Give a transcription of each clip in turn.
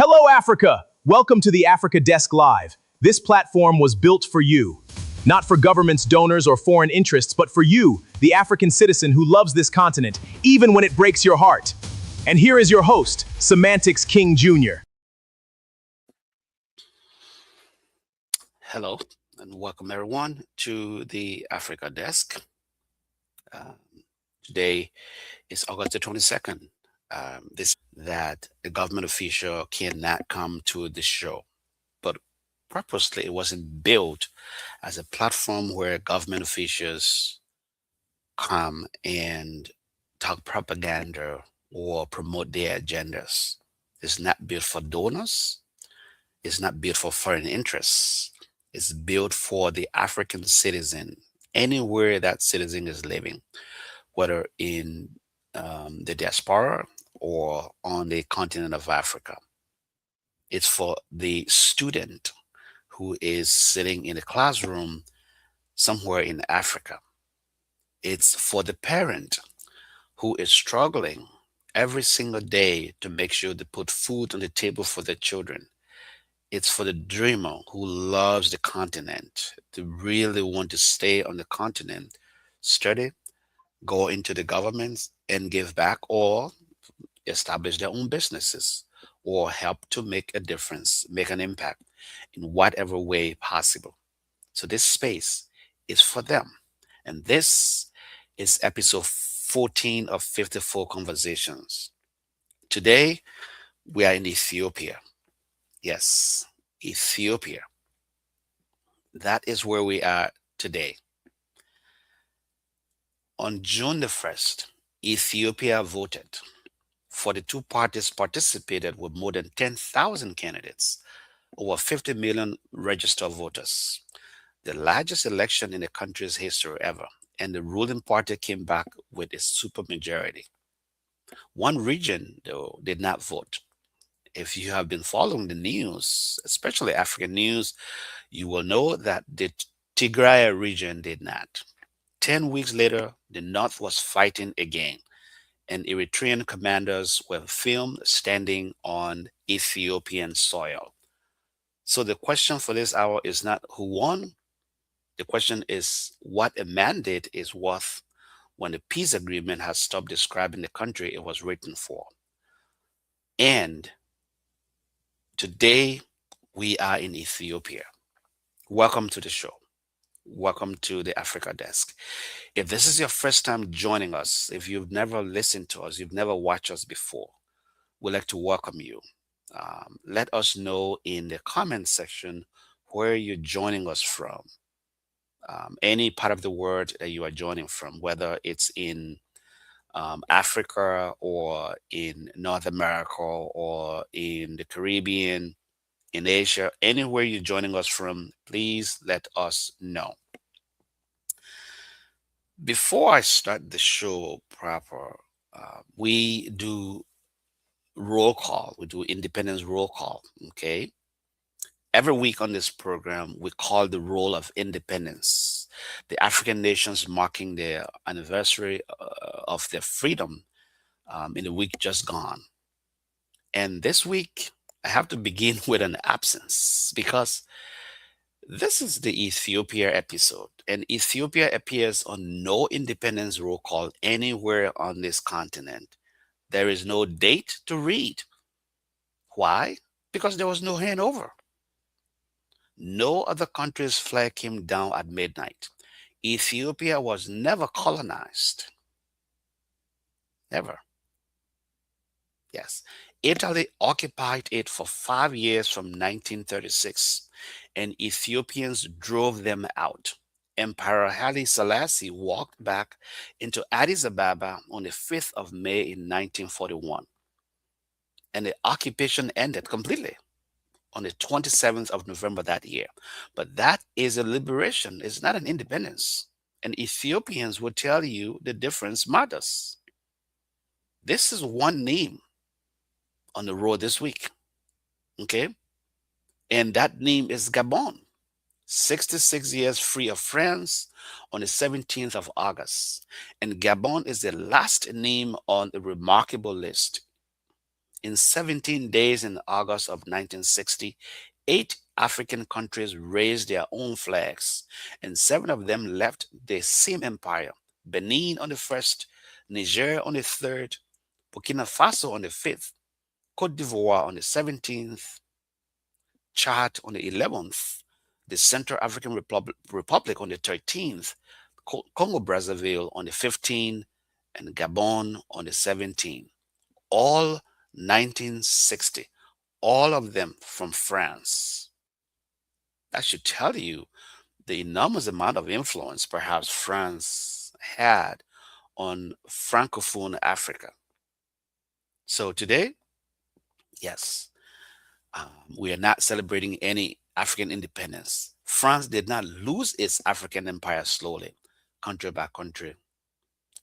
Hello, Africa! Welcome to the Africa Desk Live. This platform was built for you. Not for governments, donors, or foreign interests, but for you, the African citizen who loves this continent, even when it breaks your heart. And here is your host, Semantics King Jr. Hello, and welcome everyone to the Africa Desk. Today is August the 22nd. This that a government official cannot come to the show, but purposely it wasn't built as a platform where government officials come and talk propaganda or promote their agendas. It's not built for donors. It's not built for foreign interests. It's built for the African citizen, anywhere that citizen is living, whether in the diaspora or on the continent of Africa. It's for the student who is sitting in a classroom somewhere in Africa. It's for the parent who is struggling every single day to make sure they put food on the table for their children. It's for the dreamer who loves the continent, to really want to stay on the continent, study, go into the government and give back, or establish their own businesses, or help to make a difference, make an impact in whatever way possible. So this space is for them. And this is episode 14 of 54 Conversations. Today, we are in Ethiopia. Yes, Ethiopia. That is where we are today. On June the 1st, Ethiopia voted. 42 parties participated with more than 10,000 candidates, over 50 million registered voters. The largest election in the country's history ever, and the ruling party came back with a supermajority. One region, though, did not vote. If you have been following the news, especially African news, you will know that the Tigray region did not. 10 weeks later, the North was fighting again, and Eritrean commanders were filmed standing on Ethiopian soil. So the question for this hour is not who won. The question is what a mandate is worth when the peace agreement has stopped describing the country it was written for. And today, we are in Ethiopia. Welcome to the show. Welcome to the Africa Desk. If this is your first time joining us, if you've never listened to us, you've never watched us before, we'd like to welcome you. Let us know in the comment section where you're joining us from. Any part of the world that you are joining from, whether it's in Africa or in North America or in the Caribbean, in Asia, anywhere you're joining us from, please let us know. Before I start the show proper, we do roll call. We do independence roll call. Okay. Every week on this program, we call the roll of independence. The African nations marking their anniversary of their freedom in the week just gone. And this week, I have to begin with an absence because this is the Ethiopia episode, and Ethiopia appears on no independence roll call anywhere on this continent. There is no date to read. Why? Because there was no handover. No other country's flag came down at midnight. Ethiopia was never colonized. Never. Yes. Italy occupied it for 5 years from 1936, and Ethiopians drove them out. Emperor Haile Selassie walked back into Addis Ababa on the 5th of May in 1941, and the occupation ended completely on the 27th of November that year. But that is a liberation, it's not an independence. And Ethiopians will tell you the difference matters. This is one name on the road this week. Okay? And that name is Gabon. 66 years free of France on the 17th of August. And Gabon is the last name on the remarkable list. In 17 days in August of 1960, 8 African countries raised their own flags, and 7 of them left the same empire. Benin on the first, Niger on the third, Burkina Faso on the fifth, Cote d'Ivoire on the 17th, Chad on the 11th, the Central African Republic on the 13th, Congo Brazzaville on the 15th, and Gabon on the 17th. All 1960, all of them from France. That should tell you the enormous amount of influence perhaps France had on Francophone Africa. So today, yes, we are not celebrating any African independence. France did not lose its African empire slowly, country by country,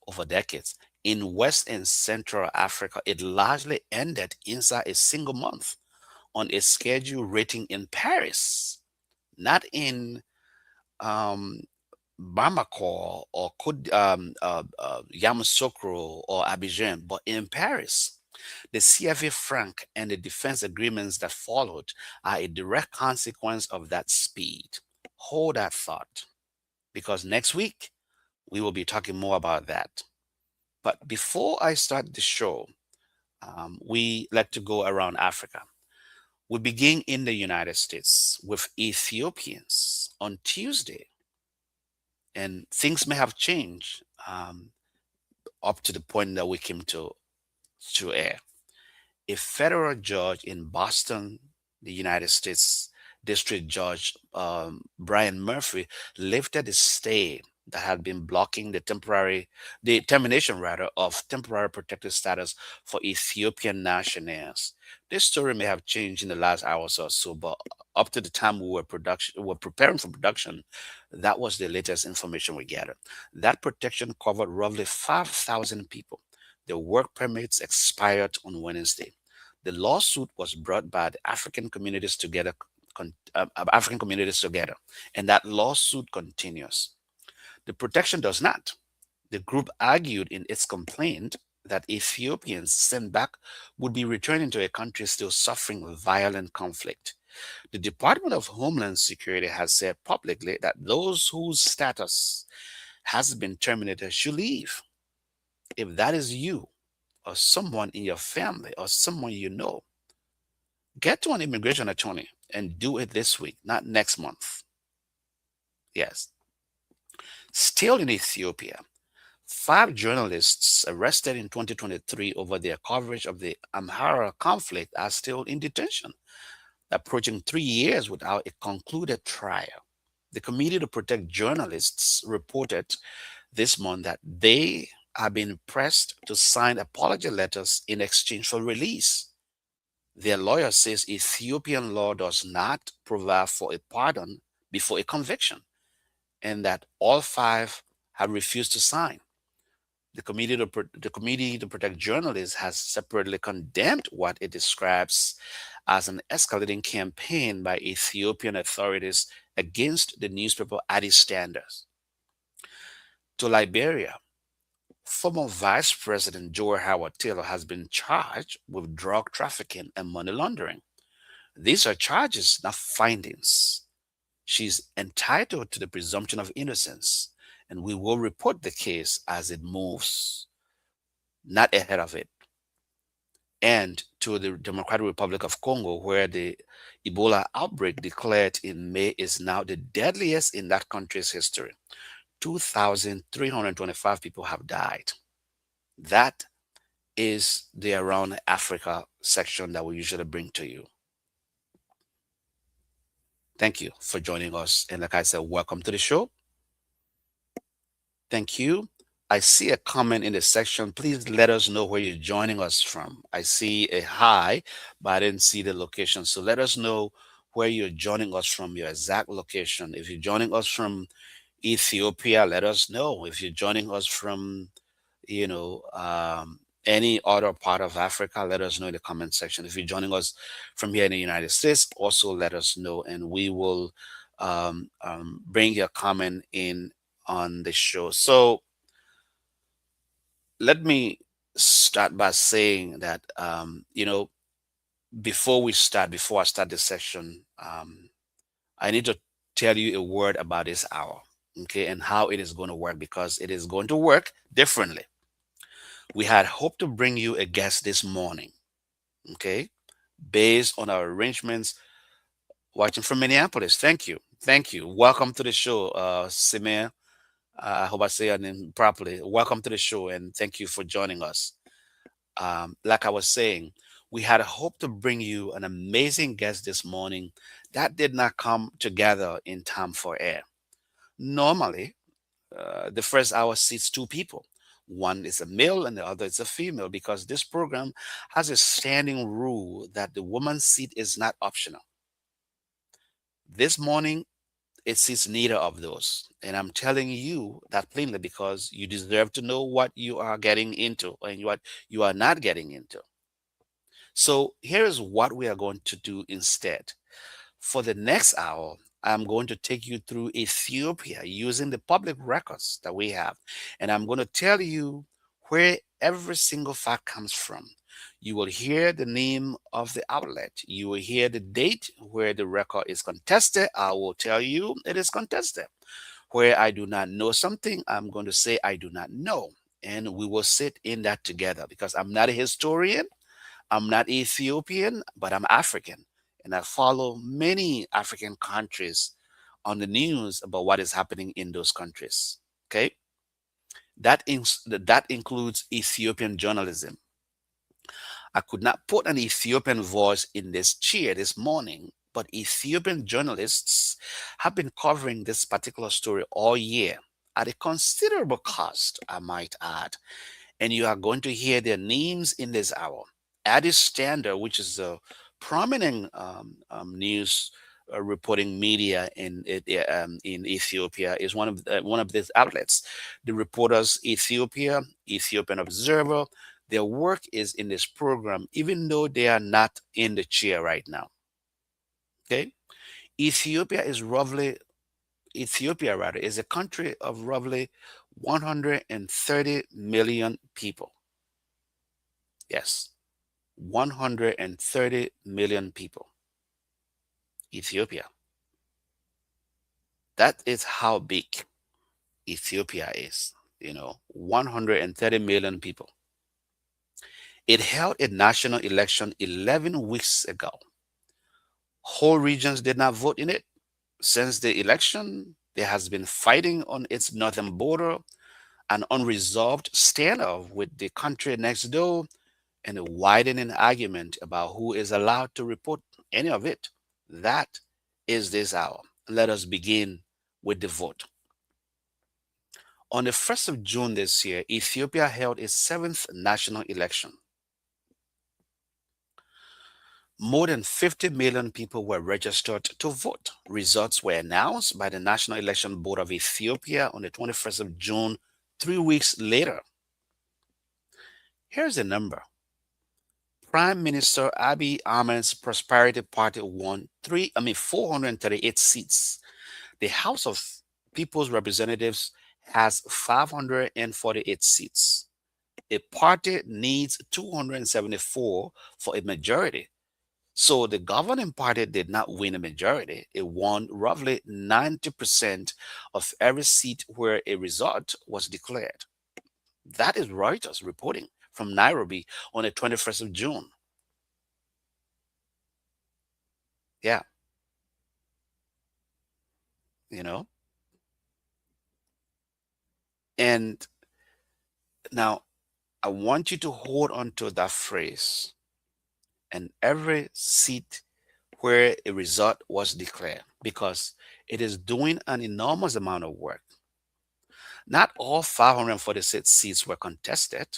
over decades. In West and Central Africa, it largely ended inside a single month on a schedule rating in Paris, not in um, Bamako or Yamoussoukro or Abidjan, but in Paris. The CFA franc and the defense agreements that followed are a direct consequence of that speed. Hold that thought, because next week we will be talking more about that. But before I start the show, we like to go around Africa. We begin in the United States with Ethiopians on Tuesday, and things may have changed up to the point that we came to air. A federal judge in Boston, the United States District Judge Brian Murphy, lifted a stay that had been blocking the termination rather of temporary protected status for Ethiopian nationals. This story may have changed in the last hours or so, but up to the time we were preparing for production, that was the latest information we gathered. That protection covered roughly 5,000 people. Their work permits expired on Wednesday. The lawsuit was brought by the African communities together, and that lawsuit continues. The protection does not. The group argued in its complaint that Ethiopians sent back would be returning to a country still suffering violent conflict. The Department of Homeland Security has said publicly that those whose status has been terminated should leave. If that is you, or someone in your family, or someone you know, get to an immigration attorney and do it this week, not next month. Yes. Still in Ethiopia, 5 journalists arrested in 2023 over their coverage of the Amhara conflict are still in detention, approaching 3 years without a concluded trial. The Committee to Protect Journalists reported this month that they are being pressed to sign apology letters in exchange for release. Their lawyer says Ethiopian law does not provide for a pardon before a conviction, and that all 5 have refused to sign. The Committee to Protect Journalists has separately condemned what it describes as an escalating campaign by Ethiopian authorities against the newspaper Addis Standards. To Liberia, former Vice President Joe Howard Taylor has been charged with drug trafficking and money laundering. These are charges, not findings. She's entitled to the presumption of innocence, and we will report the case as it moves, not ahead of it. And to the Democratic Republic of Congo, where the Ebola outbreak declared in May is now the deadliest in that country's history. 2,325 people have died. That is the Around Africa section that we usually bring to you. Thank you for joining us. And like I said, welcome to the show. Thank you. I see a comment in the section. Please let us know where you're joining us from. I see a hi, but I didn't see the location. So let us know where you're joining us from, your exact location. If you're joining us from Ethiopia, let us know. If you're joining us from, any other part of Africa, let us know in the comment section. If you're joining us from here in the United States, also let us know, and we will bring your comment in on the show. So let me start by saying that, Before I start this session, I need to tell you a word about this hour, okay, and how it is going to work, because it is going to work differently. We had hoped to bring you a guest this morning, okay, based on our arrangements. Watching from Minneapolis. Thank you. Thank you. Welcome to the show, Simir. I hope I say your name properly. Welcome to the show, and thank you for joining us. Like I was saying, we had hoped to bring you an amazing guest this morning that did not come together in time for air. Normally, the first hour seats two people. One is a male and the other is a female, because this program has a standing rule that the woman's seat is not optional. This morning, it sees neither of those. And I'm telling you that plainly because you deserve to know what you are getting into and what you are not getting into. So here's what we are going to do instead. For the next hour, I'm going to take you through Ethiopia using the public records that we have. And I'm going to tell you where every single fact comes from. You will hear the name of the outlet. You will hear the date where the record is contested. I will tell you it is contested. Where I do not know something, I'm going to say I do not know. And we will sit in that together, because I'm not a historian. I'm not Ethiopian, but I'm African. And I follow many African countries on the news about what is happening in those countries. Okay. That includes Ethiopian journalism. I could not put an Ethiopian voice in this chair this morning, but Ethiopian journalists have been covering this particular story all year at a considerable cost, I might add. And you are going to hear their names in this hour. Addis Standard, which is a prominent news reporting media in Ethiopia, is one of these outlets. The reporters Ethiopia, Ethiopian Observer, their work is in this program, even though they are not in the chair right now. Okay, Ethiopia is roughly Ethiopia rather is a country of roughly 130 million people. Yes, 130 million people. Ethiopia. That is how big Ethiopia is. 130 million people. It held a national election 11 weeks ago. Whole regions did not vote in it. Since the election, there has been fighting on its northern border, an unresolved standoff with the country next door, and a widening argument about who is allowed to report any of it. That is this hour. Let us begin with the vote. On the 1st of June this year, Ethiopia held its seventh national election. More than 50 million people were registered to vote. Results were announced by the National Election Board of Ethiopia on the 21st of June, 3 weeks later. Here's the number. Prime Minister Abiy Ahmed's Prosperity Party won 438 seats. The House of People's Representatives has 548 seats. A party needs 274 for a majority. So the governing party did not win a majority. It won roughly 90% of every seat where a result was declared. That is Reuters reporting from Nairobi on the 21st of June. Yeah, you know. And now I want you to hold on to that phrase, and every seat where a result was declared, because it is doing an enormous amount of work. Not all 546 seats were contested.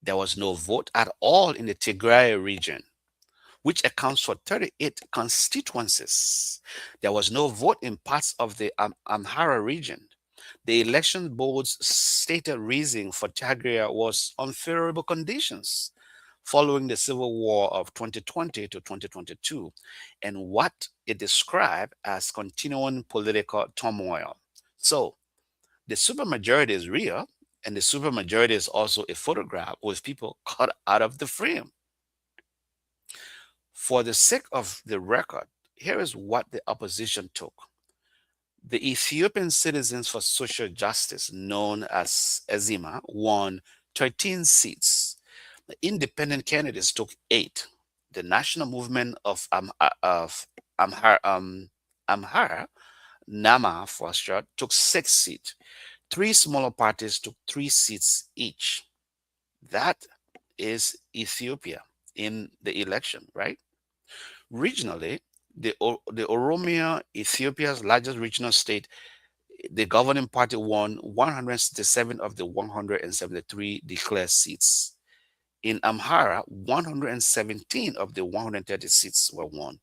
There was no vote at all in the Tigray region, which accounts for 38 constituencies. There was no vote in parts of the Amhara region. The election board's stated reason for Tigray was unfavorable conditions following the civil war of 2020 to 2022 and what it described as continuing political turmoil. So the supermajority is real, and the supermajority is also a photograph with people cut out of the frame. For the sake of the record, here is what the opposition took. The Ethiopian Citizens for Social Justice, known as EZIMA, won 13 seats. The independent candidates took 8. The National Movement of Amhara, NAMA for short, took 6 seats. 3 smaller parties took 3 seats each. That is Ethiopia in the election, right? Regionally, the Oromia, Ethiopia's largest regional state, the governing party won 167 of the 173 declared seats. In Amhara, 117 of the 130 seats were won.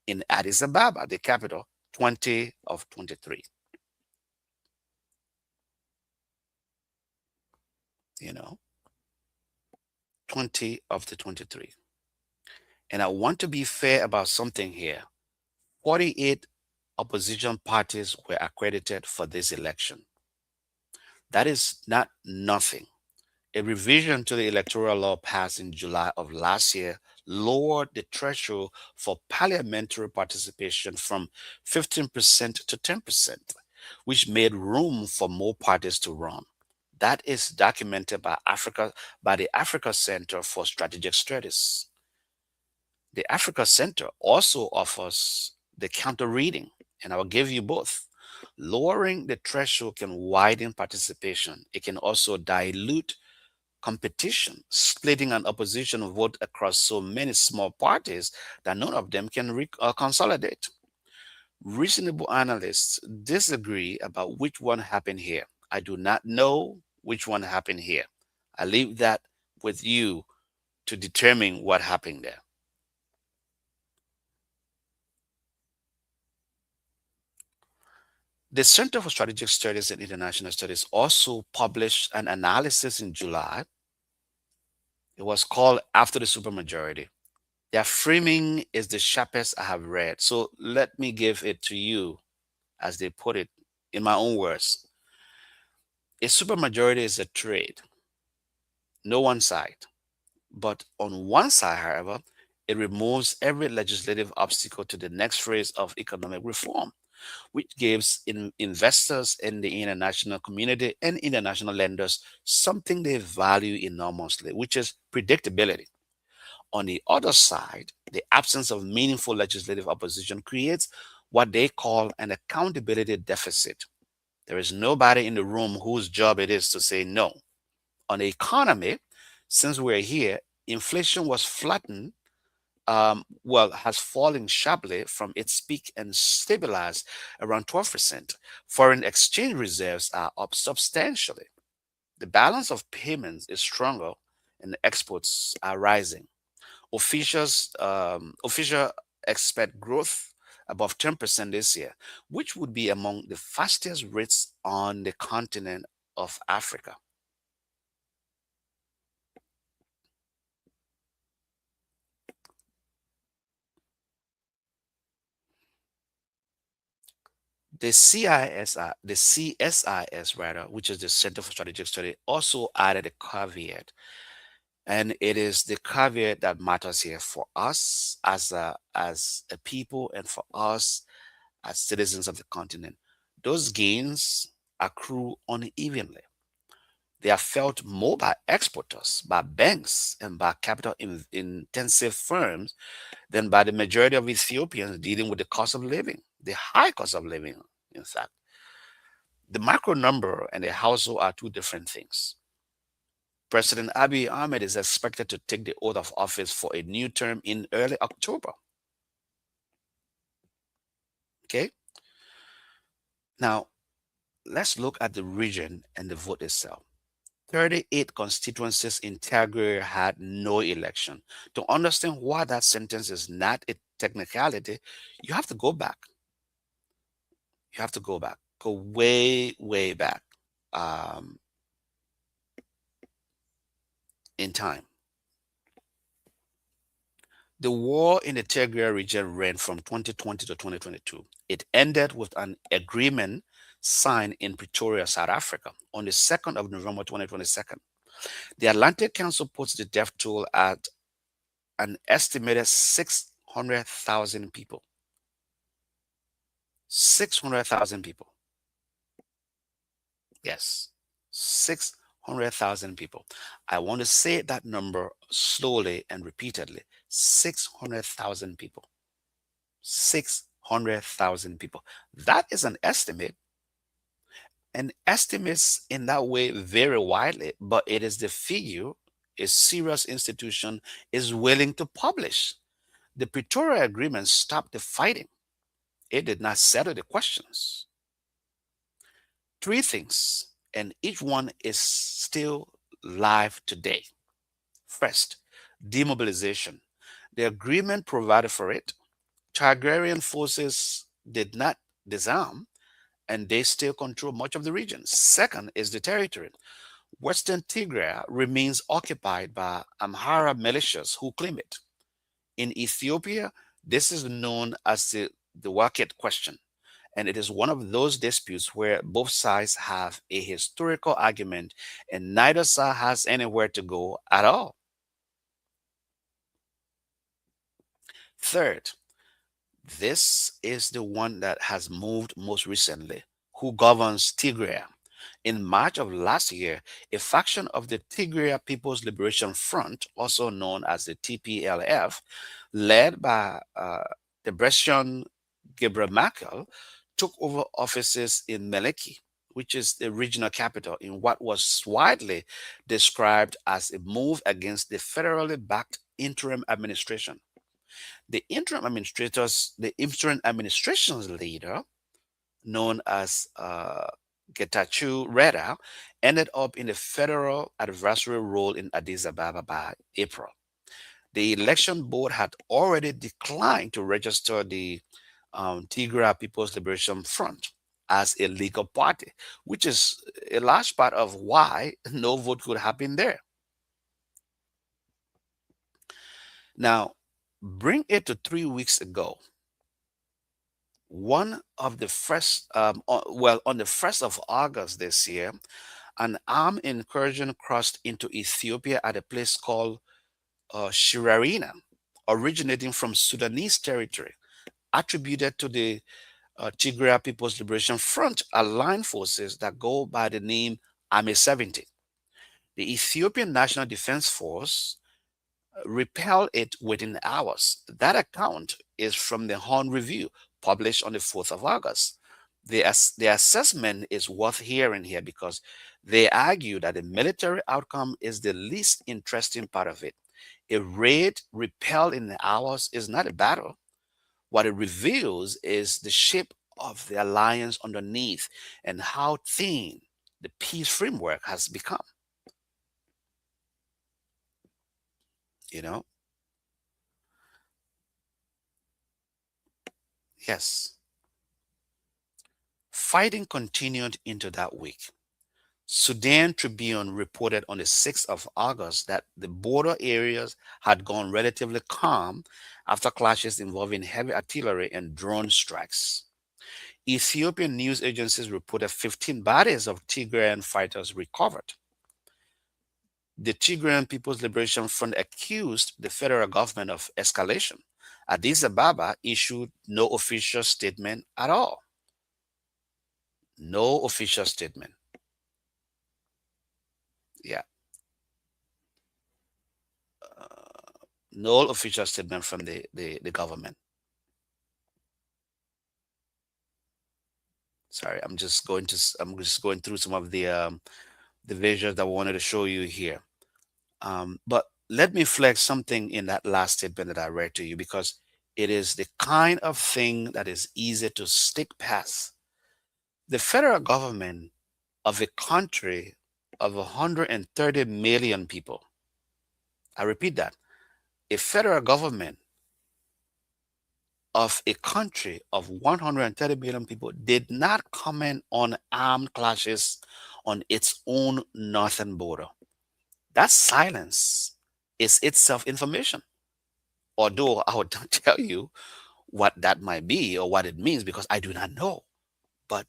In Addis Ababa, the capital, 20 of 23. You know, 20 of the 23. And I want to be fair about something here. 48 opposition parties were accredited for this election. That is not nothing. A revision to the electoral law passed in July of last year lowered the threshold for parliamentary participation from 15% to 10%, which made room for more parties to run. That is documented by the Africa Center for Strategic Studies. The Africa Center also offers the counter reading, and I'll give you both. Lowering the threshold can widen participation. It can also dilute competition, splitting an opposition vote across so many small parties that none of them can consolidate. Reasonable analysts disagree about which one happened here. I do not know which one happened here. I leave that with you to determine what happened there. The Center for Strategic Studies and International Studies also published an analysis in July. It was called After the Supermajority. Their framing is the sharpest I have read. So let me give it to you as they put it in my own words. A supermajority is a trade, no one side. But on one side, however, it removes every legislative obstacle to the next phase of economic reform, which gives investors in the international community and international lenders something they value enormously, which is predictability. On the other side, the absence of meaningful legislative opposition creates what they call an accountability deficit. There is nobody in the room whose job it is to say no. On the economy, since we're here, inflation was flattened, has fallen sharply from its peak and stabilized around 12%. Foreign exchange reserves are up substantially. The balance of payments is stronger and exports are rising. Officials expect growth above 10% this year, which would be among the fastest rates on the continent of Africa. The CSIS rather, which is the Center for Strategic Study, also added a caveat, and it is the caveat that matters here for us as a people and for us as citizens of the continent. Those gains accrue unevenly. They are felt more by exporters, by banks, and by capital intensive firms than by the majority of Ethiopians dealing with the cost of living, the high cost of living, in fact. The macro number and the household are two different things. President Abiy Ahmed is expected to take the oath of office for a new term in early October. Okay? Now, let's look at the region and the vote itself. 38 constituencies in Tigray had no election. To understand why that sentence is not a technicality, you have to go back. You have to go back. Go way, way back in time. The war in the Tigray region ran from 2020 to 2022. It ended with an agreement signed in Pretoria, South Africa on the 2nd of November 2022. The Atlantic Council puts the death toll at an estimated 600,000 people. 600,000 people. Yes, 600,000 people. I want to say that number slowly and repeatedly. 600,000 people. 600,000 people. That is an estimate, and estimates in that way vary widely, but it is the figure a serious institution is willing to publish. The Pretoria Agreement stopped the fighting. It did not settle the questions. Three things, and each one is still live today. First, demobilization. The agreement provided for it. Tigrayan forces did not disarm, and they still control much of the region. Second is the territory. Western Tigray remains occupied by Amhara militias who claim it. In Ethiopia, this is known as the Waket question, and it is one of those disputes where both sides have a historical argument and neither side has anywhere to go at all. Third, this is the one that has moved most recently. Who governs Tigray? In March of last year, a faction of the Tigray People's Liberation Front, also known as the TPLF, led by Debretsion Gebremichael, took over offices in Meleki, which is the regional capital, in what was widely described as a move against the federally backed interim administration. The interim administration's leader, known as Getachew Reda, ended up in the federal adversary role in Addis Ababa by April. The election board had already declined to register the Tigray People's Liberation Front as a legal party, which is a large part of why no vote could happen there. Now, bring it to 3 weeks ago. One of the first, on the 1st of August this year, an armed incursion crossed into Ethiopia at a place called Sherarina, originating from Sudanese territory, attributed to the Tigray People's Liberation Front aligned forces that go by the name AM 70. The Ethiopian National Defense Force repel it within hours. That account is from the Horn Review, published on the 4th of August. The assessment is worth hearing here because they argue that the military outcome is the least interesting part of it. A raid repelled in hours is not a battle. What it reveals is the shape of the alliance underneath and how thin the peace framework has become. You know? Yes. Fighting continued into that week. Sudan Tribune reported on the 6th of August that the border areas had gone relatively calm after clashes involving heavy artillery and drone strikes. Ethiopian news agencies reported 15 bodies of Tigrayan fighters recovered. The Tigrayan People's Liberation Front accused the federal government of escalation. Addis Ababa issued no official statement at all. No official statement. Yeah. No official statement from the government. Sorry, I'm just going through some of the visuals that I wanted to show you here. But let me flex something in that last statement that I read to you because it is the kind of thing that is easy to stick past. The federal government of a country of 130 million people, I repeat that, a federal government of a country of 130 million people did not comment on armed clashes on its own northern border. That silence is itself information. Although I would not tell you what that might be or what it means because I do not know. But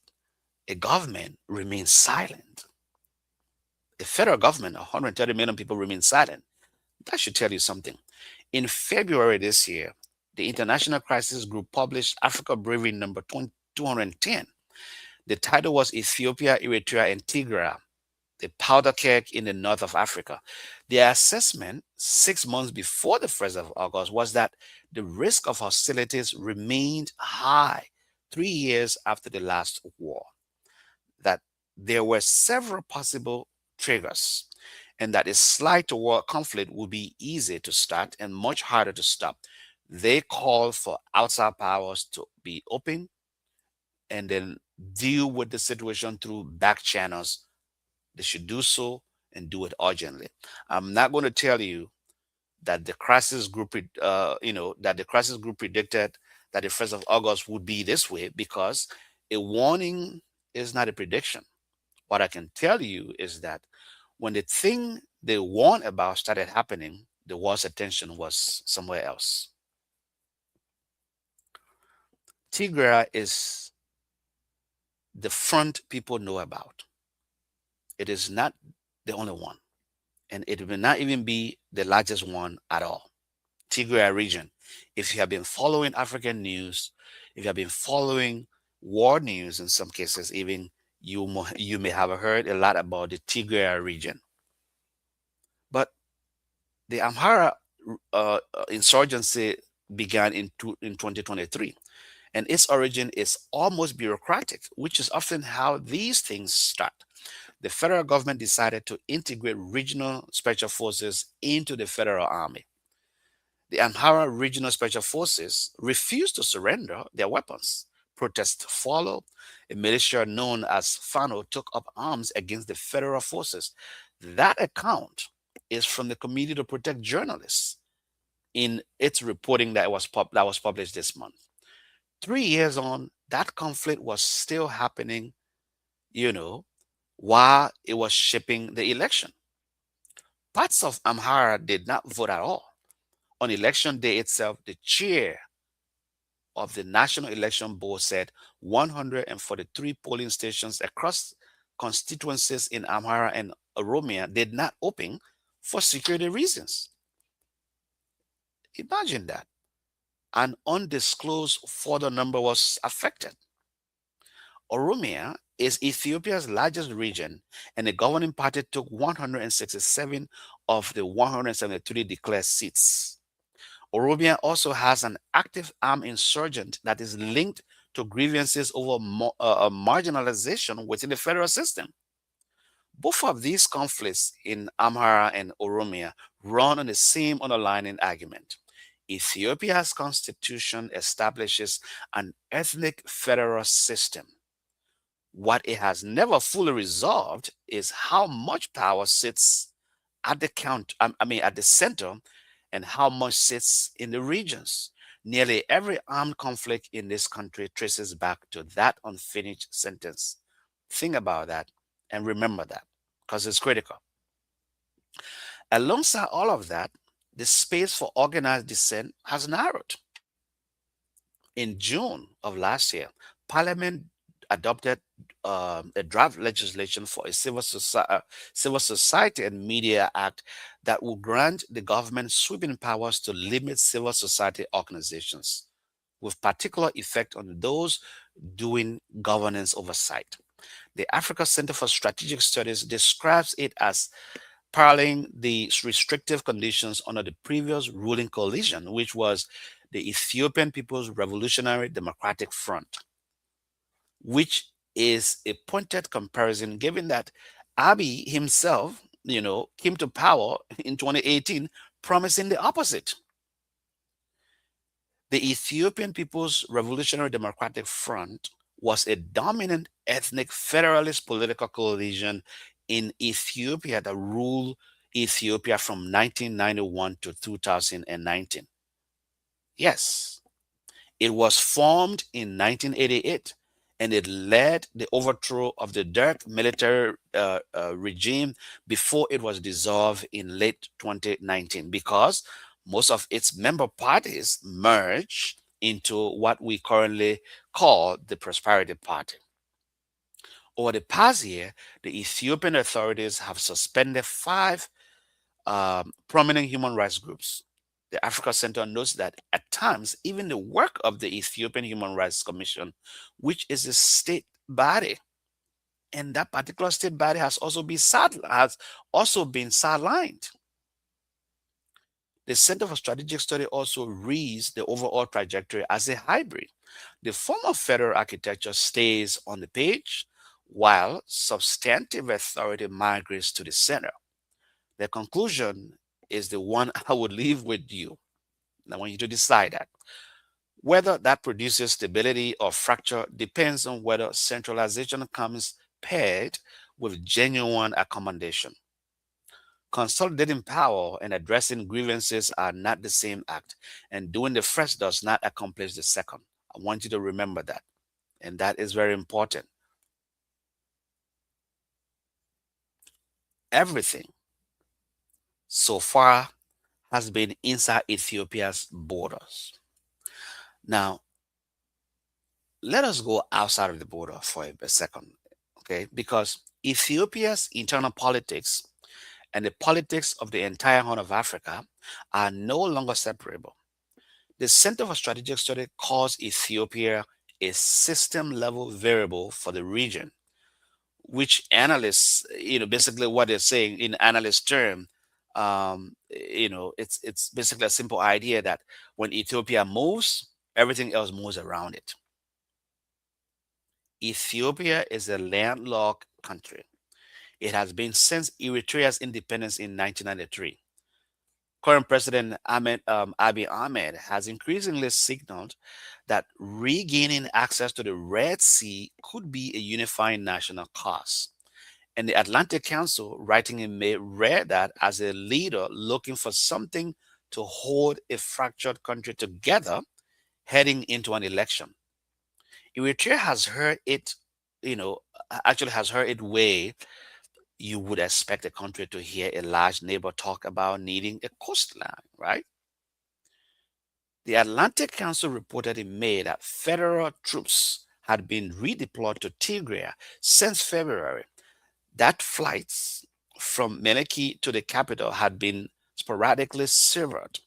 a government remains silent. A federal government, 130 million people remain silent. That should tell you something. In February this year, the International Crisis Group published Africa Bravery number 210. The title was Ethiopia, Eritrea, and Tigray, the powder keg in the north of Africa. Their assessment 6 months before the 1st of August was that the risk of hostilities remained high 3 years after the last war, that there were several possible triggers, and that a slight war conflict would be easy to start and much harder to stop. They called for outside powers to be open and then deal with the situation through back channels. They should do so and do it urgently. I'm not going to tell you that the crisis group, that the crisis group predicted that the 1st of August would be this way, because a warning is not a prediction. What I can tell you is that when the thing they warned about started happening, the world's attention was somewhere else. Tigray is the front people know about. It is not the only one, and it will not even be the largest one at all. Tigray region. If you have been following African news, if you have been following war news in some cases, even you may have heard a lot about the Tigray region. But the Amhara insurgency began in 2023, and its origin is almost bureaucratic, which is often how these things start. The federal government decided to integrate regional special forces into the federal army. The Amhara Regional Special Forces refused to surrender their weapons. Protests followed. A militia known as Fano took up arms against the federal forces. That account is from the Committee to Protect Journalists in its reporting that was published this month. 3 years on, that conflict was still happening, while it was shaping the election. Parts of Amhara did not vote at all. On election day itself, the chair of the National Election Board said 143 polling stations across constituencies in Amhara and Oromia did not open for security reasons. Imagine that. An undisclosed further number was affected. Oromia is Ethiopia's largest region, and the governing party took 167 of the 173 declared seats. Oromia also has an active armed insurgent that is linked to grievances over marginalization within the federal system. Both of these conflicts in Amhara and Oromia run on the same underlying argument. Ethiopia's constitution establishes an ethnic federal system. What it has never fully resolved is how much power sits at at the center, and how much sits in the regions. Nearly every armed conflict in this country traces back to that unfinished sentence. Think about that and remember that, because it's critical. Alongside all of that, the space for organized dissent has narrowed. In June of last year, Parliament adopted a draft legislation for a civil society and media act that will grant the government sweeping powers to limit civil society organizations, with particular effect on those doing governance oversight. The Africa Center for Strategic Studies describes it as paralleling the restrictive conditions under the previous ruling coalition, which was the Ethiopian People's Revolutionary Democratic Front, which is a pointed comparison given that Abiy himself, came to power in 2018 promising the opposite. The Ethiopian People's Revolutionary Democratic Front was a dominant ethnic federalist political coalition in Ethiopia that ruled Ethiopia from 1991 to 2019. Yes, it was formed in 1988, and it led the overthrow of the Derg military regime before it was dissolved in late 2019, because most of its member parties merged into what we currently call the Prosperity Party. Over the past year, the Ethiopian authorities have suspended five prominent human rights groups. The Africa Center notes that at times, even the work of the Ethiopian Human Rights Commission, which is a state body, and that particular state body has also been sidelined. The Center for Strategic Study also reads the overall trajectory as a hybrid. The form of federal architecture stays on the page, while substantive authority migrates to the center. The conclusion is the one I would leave with you. I want you to decide that. Whether that produces stability or fracture depends on whether centralization comes paired with genuine accommodation. Consolidating power and addressing grievances are not the same act, and doing the first does not accomplish the second. I want you to remember that, and that is very important. Everything so far has been inside Ethiopia's borders. Now, let us go outside of the border for a second, okay? Because Ethiopia's internal politics and the politics of the entire Horn of Africa are no longer separable. The Center for Strategic Study calls Ethiopia a system level variable for the region, which analysts, basically what they're saying in analyst term, it's basically a simple idea that when Ethiopia moves, everything else moves around it. Ethiopia is a landlocked country. It has been since Eritrea's independence in 1993. Current President Abiy Ahmed has increasingly signaled that regaining access to the Red Sea could be a unifying national cause. And the Atlantic Council, writing in May, read that as a leader looking for something to hold a fractured country together heading into an election. Eritrea has heard it, actually has heard it way you would expect a country to hear a large neighbor talk about needing a coastline, right? The Atlantic Council reported in May that federal troops had been redeployed to Tigray since February. That flights from Meneki to the capital had been sporadically severed,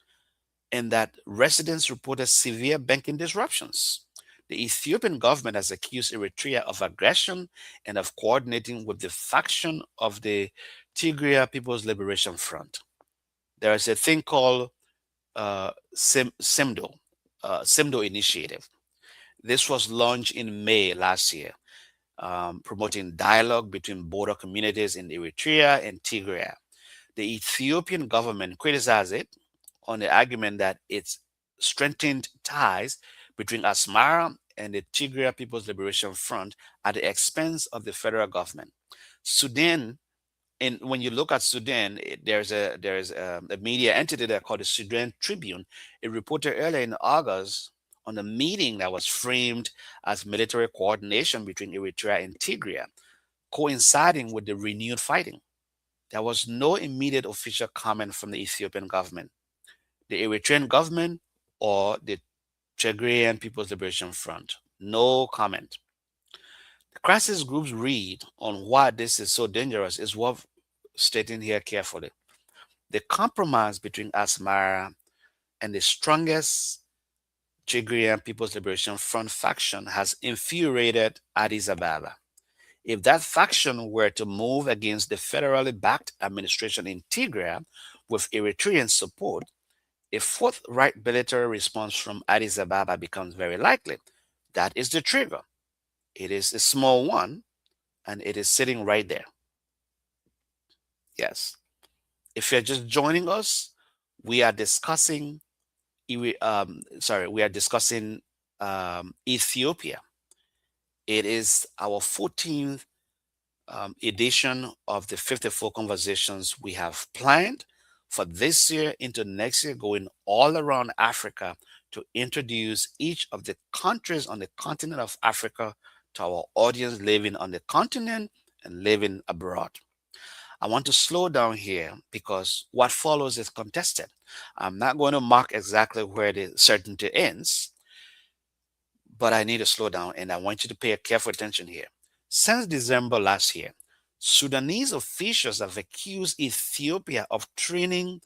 and that residents reported severe banking disruptions. The Ethiopian government has accused Eritrea of aggression and of coordinating with the faction of the Tigray People's Liberation Front. There is a thing called SIMDO Initiative. This was launched in May last year, promoting dialogue between border communities in Eritrea and Tigray. The Ethiopian government criticized it on the argument that it's strengthened ties between Asmara and the Tigray People's Liberation Front at the expense of the federal government. Sudan, and when you look at Sudan, there's a media entity there called the Sudan Tribune. It reported earlier in August on a meeting that was framed as military coordination between Eritrea and Tigray, coinciding with the renewed fighting. There was no immediate official comment from the Ethiopian government, the Eritrean government, or the Tigrayan People's Liberation Front. No comment. The crisis groups read on why this is so dangerous is worth stating here carefully. The compromise between Asmara and the strongest Tigrayan People's Liberation Front faction has infuriated Addis Ababa. If that faction were to move against the federally backed administration in Tigray with Eritrean support, a forthright military response from Addis Ababa becomes very likely. That is the trigger. It is a small one, and it is sitting right there. Yes. If you're just joining us, we are discussing. We are discussing Ethiopia. It is our 14th edition of the 54 conversations we have planned for this year into next year, going all around Africa to introduce each of the countries on the continent of Africa to our audience living on the continent and living abroad. I want to slow down here because what follows is contested. I'm not going to mark exactly where the certainty ends, but I need to slow down and I want you to pay a careful attention here. Since December last year, Sudanese officials have accused Ethiopia of training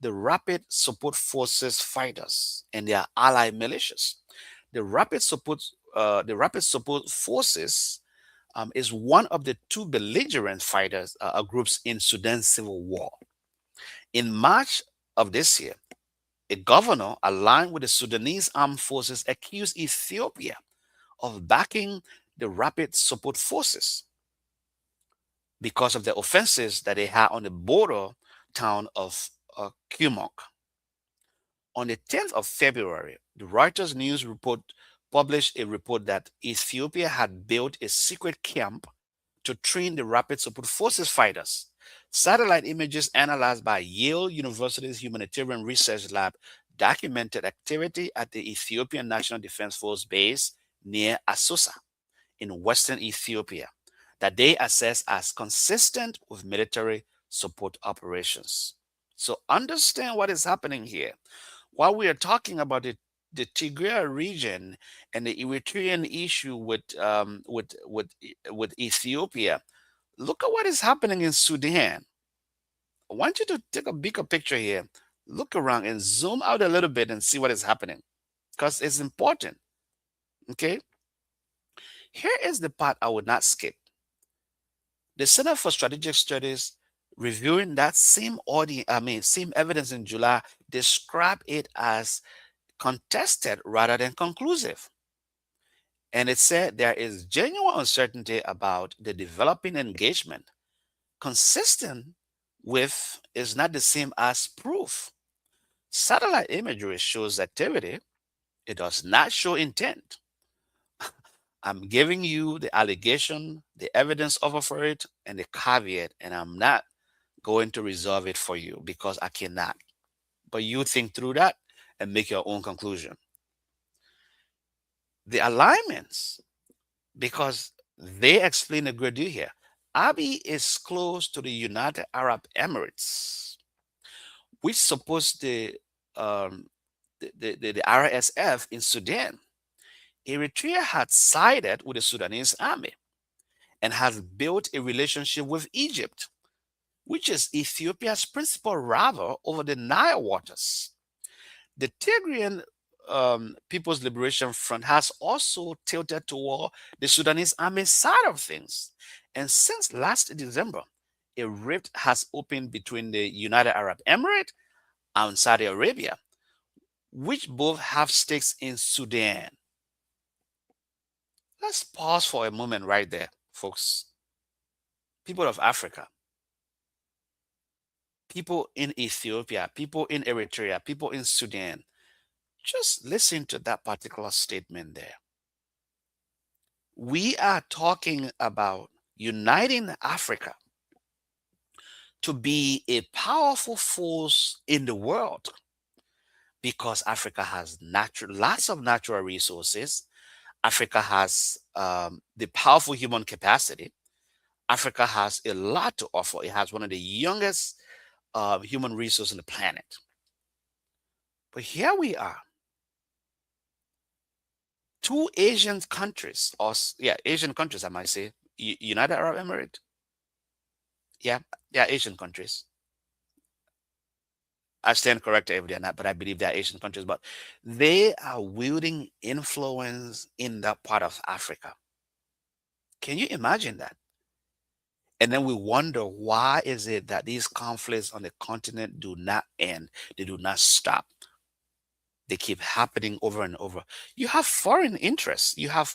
the Rapid Support Forces fighters and their allied militias. The Rapid Support Forces is one of the two belligerent fighters groups in Sudan's civil war. In March of this year, a governor aligned with the Sudanese armed forces accused Ethiopia of backing the Rapid Support Forces because of the offenses that they had on the border town of Kumok. On the 10th of February, the Reuters news report published a report that Ethiopia had built a secret camp to train the Rapid Support Forces fighters. Satellite images analyzed by Yale University's Humanitarian Research Lab documented activity at the Ethiopian National Defense Force base near Assosa in western Ethiopia that they assess as consistent with military support operations. So understand what is happening here. While we are talking about the Tigray region and the Eritrean issue with Ethiopia, look at what is happening in Sudan. I want you to take a bigger picture here. Look around and zoom out a little bit and see what is happening, because it's important. Okay. Here is the part I would not skip. The Center for Strategic Studies, reviewing that same same evidence in July, described it as contested rather than conclusive. And it said there is genuine uncertainty about the developing engagement. Consistent with is not the same as proof. Satellite imagery shows activity, it does not show intent. I'm giving you the allegation, the evidence over for it, and the caveat, and I'm not going to resolve it for you because I cannot. But you think through that and make your own conclusion. The alignments, because they explain a great deal here. Abiy is close to the United Arab Emirates, which supports the RSF in Sudan. Eritrea had sided with the Sudanese army and has built a relationship with Egypt, which is Ethiopia's principal rival over the Nile waters. The Tigrayan People's Liberation Front has also tilted toward the Sudanese army side of things. And since last December, a rift has opened between the United Arab Emirates and Saudi Arabia, which both have stakes in Sudan. Let's pause for a moment right there, folks. People of Africa, people in Ethiopia, people in Eritrea, people in Sudan, just listen to that particular statement there. We are talking about uniting Africa to be a powerful force in the world because Africa has lots of natural resources. Africa has the powerful human capacity. Africa has a lot to offer. It has one of the youngest human resources on the planet. But here we are. Two Asian countries, Asian countries, I might say, United Arab Emirates. Yeah, Asian countries. I stand corrected if they're not, but I believe they're Asian countries. But they are wielding influence in that part of Africa. Can you imagine that? And then we wonder, why is it that these conflicts on the continent do not end? They do not stop. They keep happening over and over. You have foreign interests. You have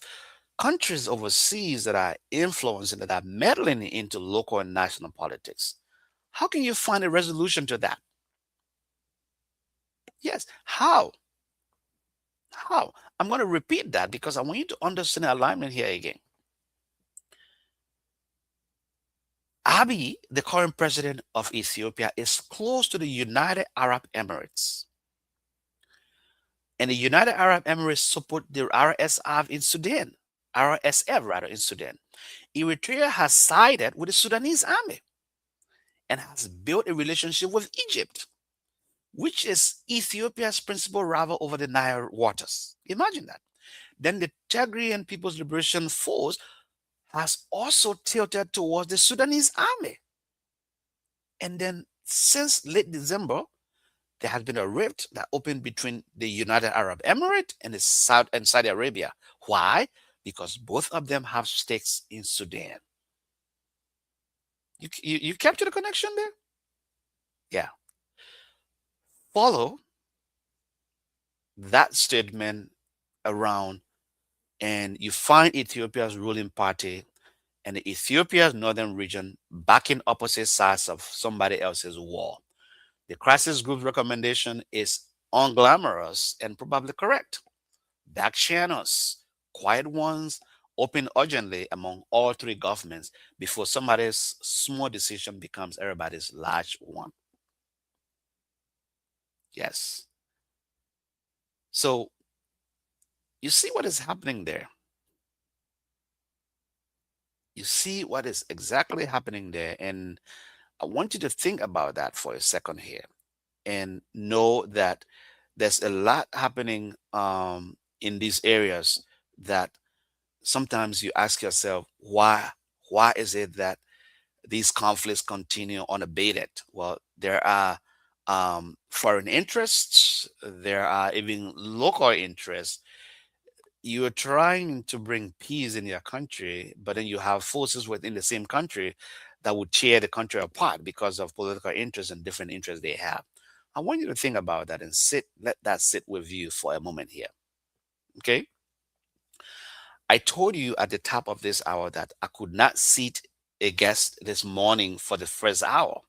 countries overseas that are influencing, that are meddling into local and national politics. How can you find a resolution to that? Yes. How? How? I'm going to repeat that because I want you to understand the alignment here again. Abiy, the current president of Ethiopia, is close to the United Arab Emirates. And the United Arab Emirates support the RSF in Sudan. Eritrea has sided with the Sudanese army and has built a relationship with Egypt, which is Ethiopia's principal rival over the Nile waters. Imagine that. Then the Tigrayan People's Liberation Force has also tilted towards the Sudanese army. And then since late December, there has been a rift that opened between the United Arab Emirates and the South and Saudi Arabia. Why? Because both of them have stakes in Sudan. You capture the connection there? Yeah. Follow that statement around, and you find Ethiopia's ruling party and the Ethiopia's northern region backing opposite sides of somebody else's war. The crisis group's recommendation is unglamorous and probably correct. Back channels, quiet ones, open urgently among all three governments before somebody's small decision becomes everybody's large one. Yes. So you see what is happening there. You see what is exactly happening there. And I want you to think about that for a second here and know that there's a lot happening in these areas that sometimes you ask yourself, why is it that these conflicts continue unabated? Well, there are foreign interests, there are even local interests. You're trying to bring peace in your country, but then you have forces within the same country that would tear the country apart because of political interests and different interests they have. I want you to think about that and let that sit with you for a moment here. Okay. I told you at the top of this hour that I could not seat a guest this morning for the first hour.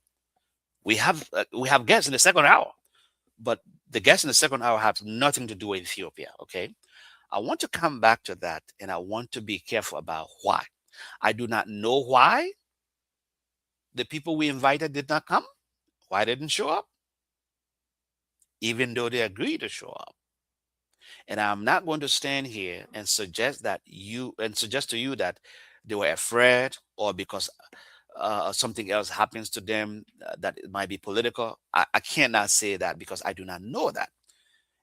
We have guests in the second hour, but the guests in the second hour have nothing to do with Ethiopia. Okay. I want to come back to that, and I want to be careful about why. I do not know why the people we invited did not come, why they didn't show up, even though they agreed to show up. And I'm not going to stand here and suggest to you that they were afraid or because something else happens to them that it might be political. I cannot say that because I do not know that.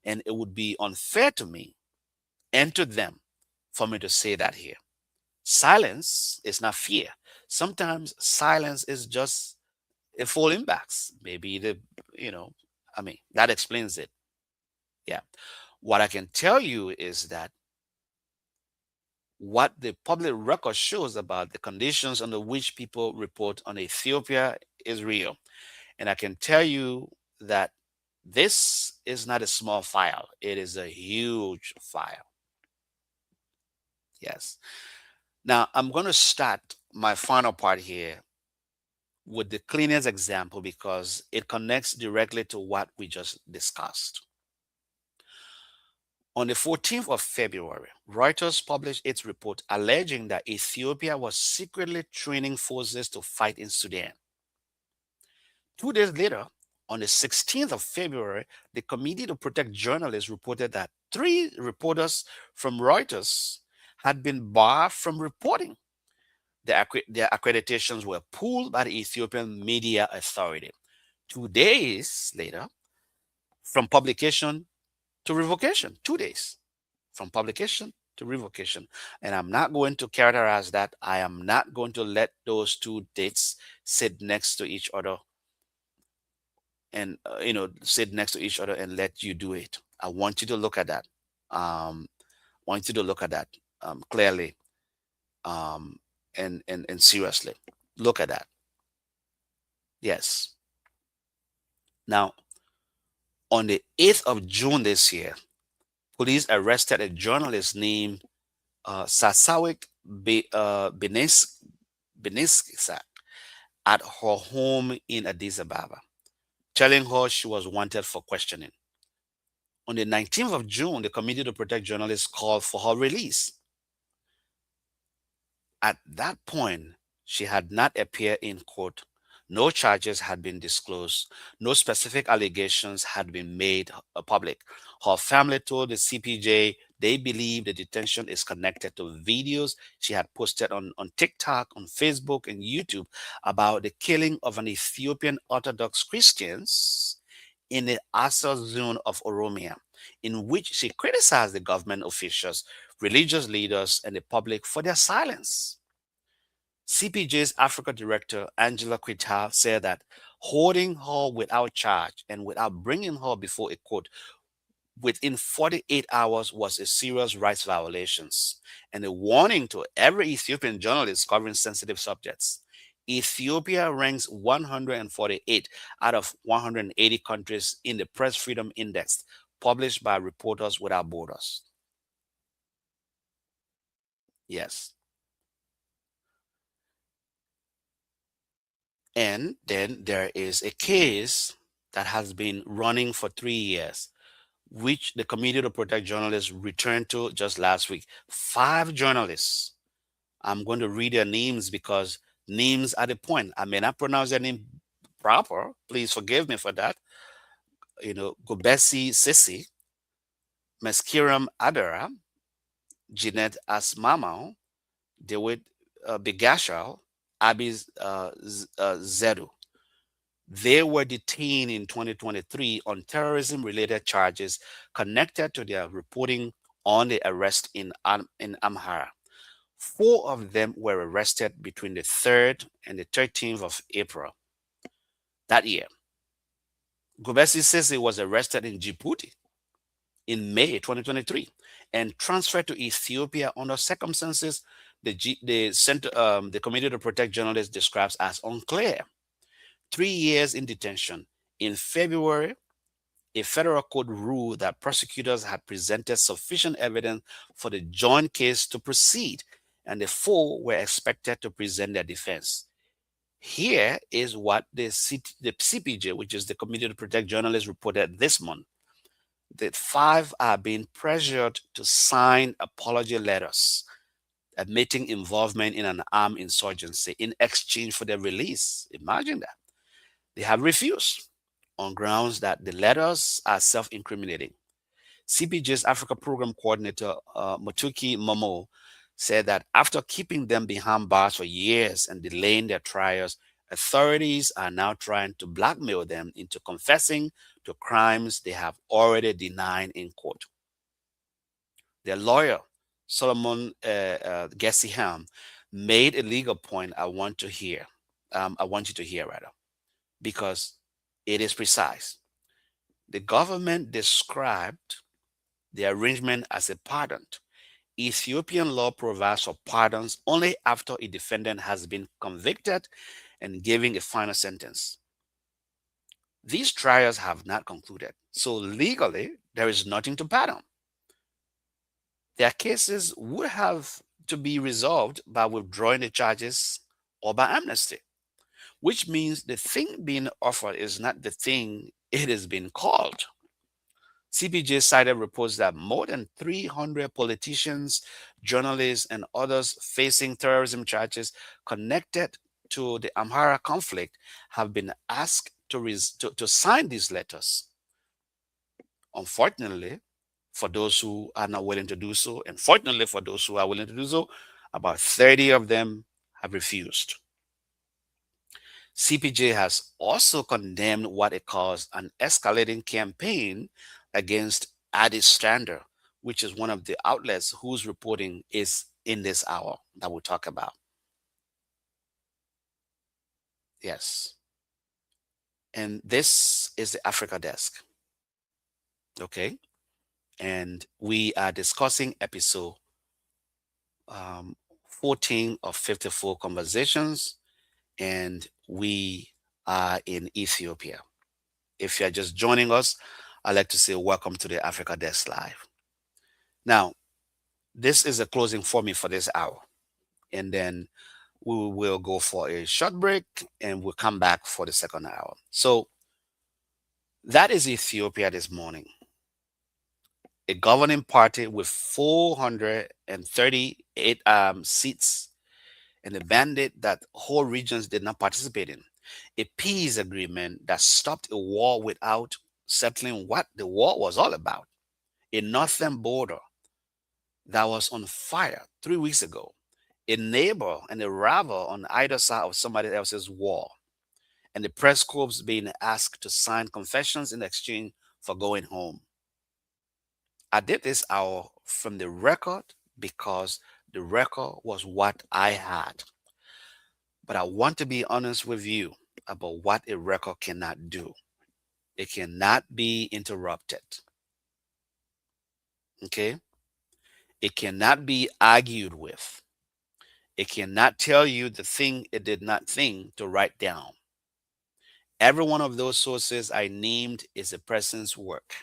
And it would be unfair to me and to them for me to say that here. Silence is not fear. Sometimes silence is just a falling backs. Maybe that explains it. Yeah. What I can tell you is that what the public record shows about the conditions under which people report on Ethiopia is real. And I can tell you that this is not a small file, it is a huge file. Yes. Now, I'm going to start my final part here with the cleanest example because it connects directly to what we just discussed. On the 14th of February, Reuters published its report alleging that Ethiopia was secretly training forces to fight in Sudan. 2 days later, on the 16th of February, the Committee to Protect Journalists reported that 3 reporters from Reuters had been barred from reporting. Their accreditations were pulled by the Ethiopian Media Authority. 2 days later, from publication to revocation, 2 days from publication to revocation. And I'm not going to characterize that. I am not going to let those 2 dates sit next to each other and, sit next to each other and let you do it. I want you to look at that. Want you to look at that clearly and seriously. Look at that. Yes. Now, on the 8th of June this year, police arrested a journalist named Sasawik Beniskisa at her home in Addis Ababa, telling her she was wanted for questioning. On the 19th of June, the Committee to Protect Journalists called for her release. At that point, she had not appeared in court. No charges had been disclosed. No specific allegations had been made public. Her family told the CPJ they believe the detention is connected to videos she had posted on TikTok, on Facebook, and YouTube about the killing of an Ethiopian Orthodox Christians in the Asa zone of Oromia, in which she criticized the government officials, religious leaders, and the public for their silence. CPJ's Africa director, Angela Quital, said that holding her without charge and without bringing her before a court within 48 hours was a serious rights violations and a warning to every Ethiopian journalist covering sensitive subjects. Ethiopia ranks 148 out of 180 countries in the Press Freedom Index published by Reporters Without Borders. Yes. And then there is a case that has been running for 3 years, which the Committee to Protect Journalists returned to just last week. 5 journalists. I'm going to read their names because names are the point. I may not pronounce their name proper. Please forgive me for that. Gobesi Sisi, Meskiram Adara, Jeanette Asmamau, Dewitt Bigashal, Abis Zedu. They were detained in 2023 on terrorism-related charges connected to their reporting on the arrest in Amhara. 4 of them were arrested between the 3rd and the 13th of April that year. Gobesi Sisi was arrested in Djibouti in May 2023 and transferred to Ethiopia under circumstances the Committee to Protect Journalists describes as unclear. 3 years in detention. In February, a federal court ruled that prosecutors had presented sufficient evidence for the joint case to proceed, and the 4 were expected to present their defense. Here is what the CPJ, which is the Committee to Protect Journalists, reported this month. That 5 are being pressured to sign apology letters admitting involvement in an armed insurgency in exchange for their release. Imagine that. They have refused on grounds that the letters are self-incriminating. CPJ's Africa Program Coordinator, Motuki Momo, said that after keeping them behind bars for years and delaying their trials, authorities are now trying to blackmail them into confessing to crimes they have already denied in court. Their lawyer, Solomon Gessiham, made a legal point I want you to hear, rather, because it is precise. The government described the arrangement as a pardon. Ethiopian law provides for pardons only after a defendant has been convicted and given a final sentence. These trials have not concluded, so legally there is nothing to pardon. Their cases would have to be resolved by withdrawing the charges or by amnesty, which means the thing being offered is not the thing it is being called. CPJ cited reports that more than 300 politicians, journalists, and others facing terrorism charges connected to the Amhara conflict have been asked to sign these letters. Unfortunately, for those who are not willing to do so, and fortunately for those who are willing to do so, about 30 of them have refused. CPJ has also condemned what it calls an escalating campaign against Addis Standard, which is one of the outlets whose reporting is in this hour that we'll talk about. Yes. And this is the Africa Desk. Okay. And we are discussing episode 14 of 54 conversations, and we are in Ethiopia. If you're just joining us, I'd like to say welcome to the Africa Desk Live. Now, this is a closing for me for this hour, and then we will go for a short break and we'll come back for the second hour. So that is Ethiopia this morning. A governing party with 438 seats and a mandate that whole regions did not participate in. A peace agreement that stopped a war without settling what the war was all about. A northern border that was on fire 3 weeks ago. A neighbor and a rival on either side of somebody else's war. And the press corps being asked to sign confessions in exchange for going home. I did this hour from the record because the record was what I had. But I want to be honest with you. about what a record cannot do. It cannot be interrupted. Okay? It cannot be argued with. It cannot tell you the thing it did not think to write down. Every one of those sources I named is a person's work,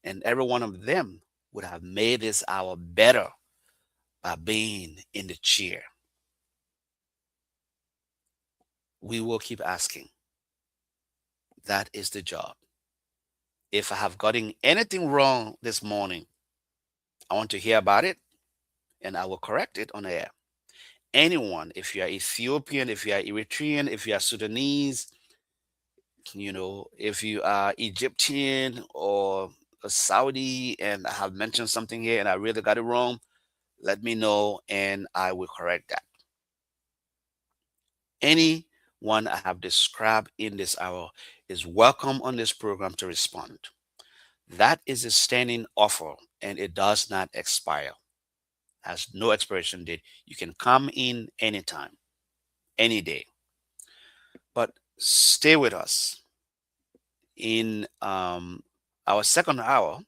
and every one of them would have made this hour better by being in the chair. We will keep asking. That is the job. If I have gotten anything wrong this morning, I want to hear about it and I will correct it on air. Anyone, if you are Ethiopian, if you are Eritrean, if you are Sudanese, if you are Egyptian or a Saudi and I have mentioned something here and I really got it wrong, let me know and I will correct that. Anyone I have described in this hour is welcome on this program to respond. That is a standing offer and it does not expire. Has no expiration date. You can come in anytime, any day. But stay with us. In our second hour,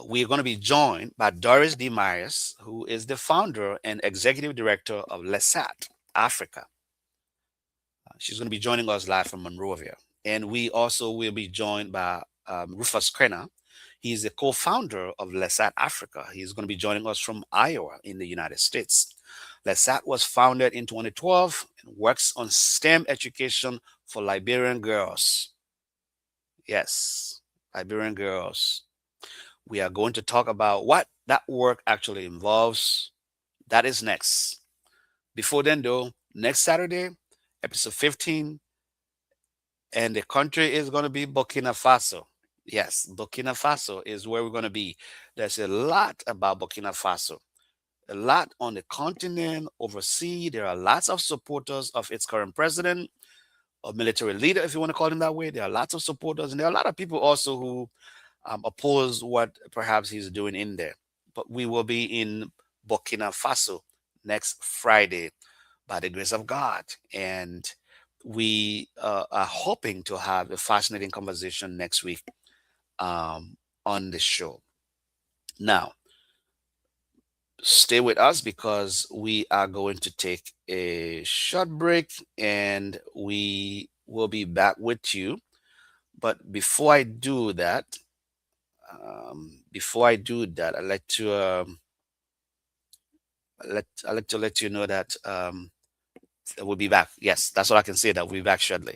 we're going to be joined by Doris D. Myers, who is the founder and executive director of Lesat Africa. She's going to be joining us live from Monrovia. And we also will be joined by Rufus Krenner. He's the co-founder of Lesat Africa. He's going to be joining us from Iowa in the United States. Lesat was founded in 2012 and works on STEM education for Liberian girls. Yes, Liberian girls. We are going to talk about what that work actually involves. That is next. Before then, though, next Saturday, episode 15, and the country is going to be Burkina Faso. Yes, Burkina Faso is where we're going to be. There's a lot about Burkina Faso, a lot on the continent, overseas. There are lots of supporters of its current president, or military leader, if you want to call him that way. There are lots of supporters, and there are a lot of people also who oppose what perhaps he's doing in there. But we will be in Burkina Faso next Friday by the grace of God. And we are hoping to have a fascinating conversation next week on the show. Now, stay with us because we are going to take a short break and we will be back with you. But before I do that, I'd like to let you know that we'll be back. Yes, that's all I can say. That we'll be back shortly.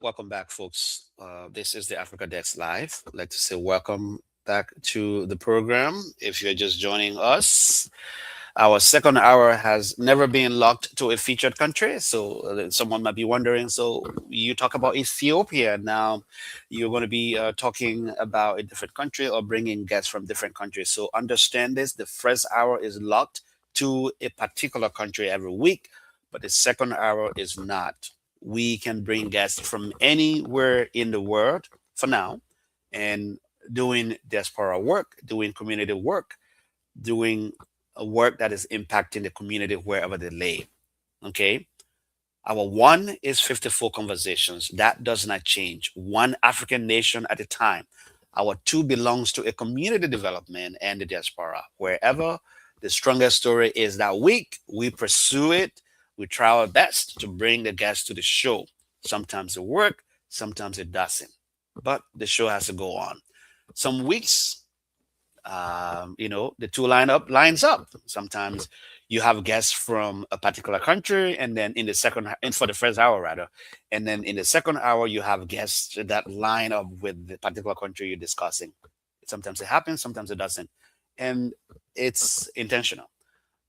Welcome back, folks. This is the Africa Dex Live. I'd like to say welcome back to the program. If you're just joining us, our second hour has never been locked to a featured country. So someone might be wondering, so you talk about Ethiopia now, you're going to be talking about a different country or bringing guests from different countries. So understand this, the first hour is locked to a particular country every week, but the second hour is not. We can bring guests from anywhere in the world for now and doing diaspora work, doing community work, doing a work that is impacting the community wherever they lay. Okay. Our one is 54 conversations. That does not change. One African nation at a time. Our two belongs to a community development and the diaspora. Wherever the strongest story is that week, we pursue it. We try our best to bring the guests to the show. Sometimes it works, sometimes it doesn't. But the show has to go on. Some weeks, the two lines up. Sometimes you have guests from a particular country, and then and for the first hour rather, and then in the second hour you have guests that line up with the particular country you're discussing. Sometimes it happens, sometimes it doesn't, and it's intentional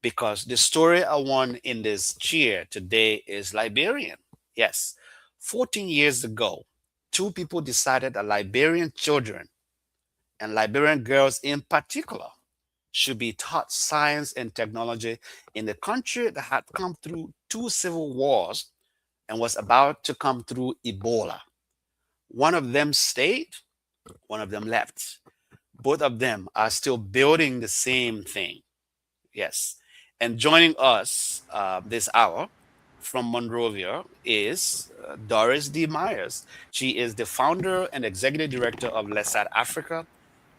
because the story I want in this chair today is Liberian. Yes, 14 years ago, two people decided that Liberian children and Liberian girls in particular should be taught science and technology in the country that had come through two civil wars and was about to come through Ebola. One of them stayed, one of them left. Both of them are still building the same thing. Yes. And joining us this hour from Monrovia is Doris D. Myers. She is the founder and executive director of Lesat Africa,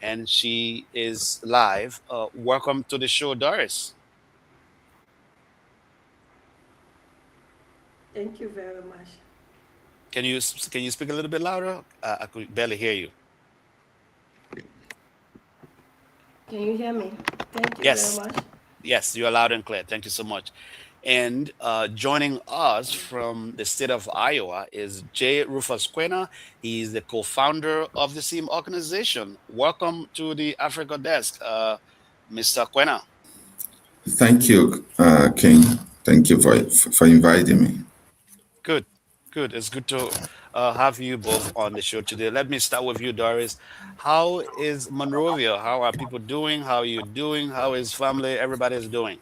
and she is live. Welcome to the show, Doris. Thank you very much. Can you speak a little bit louder? I could barely hear you. Can you hear me? Thank you Yes, very much. yes, you are loud and clear. Thank you so much. And joining us from the state of Iowa is J. Rufus Quena. He's the co-founder of the same organization. Welcome to the Africa Desk, Mr. Quena. Thank you, King. Thank you for inviting me. Good, good. It's good to have you both on the show today. Let me start with you, Doris. How is Monrovia? How are people doing? How are you doing? How is family? Everybody is doing.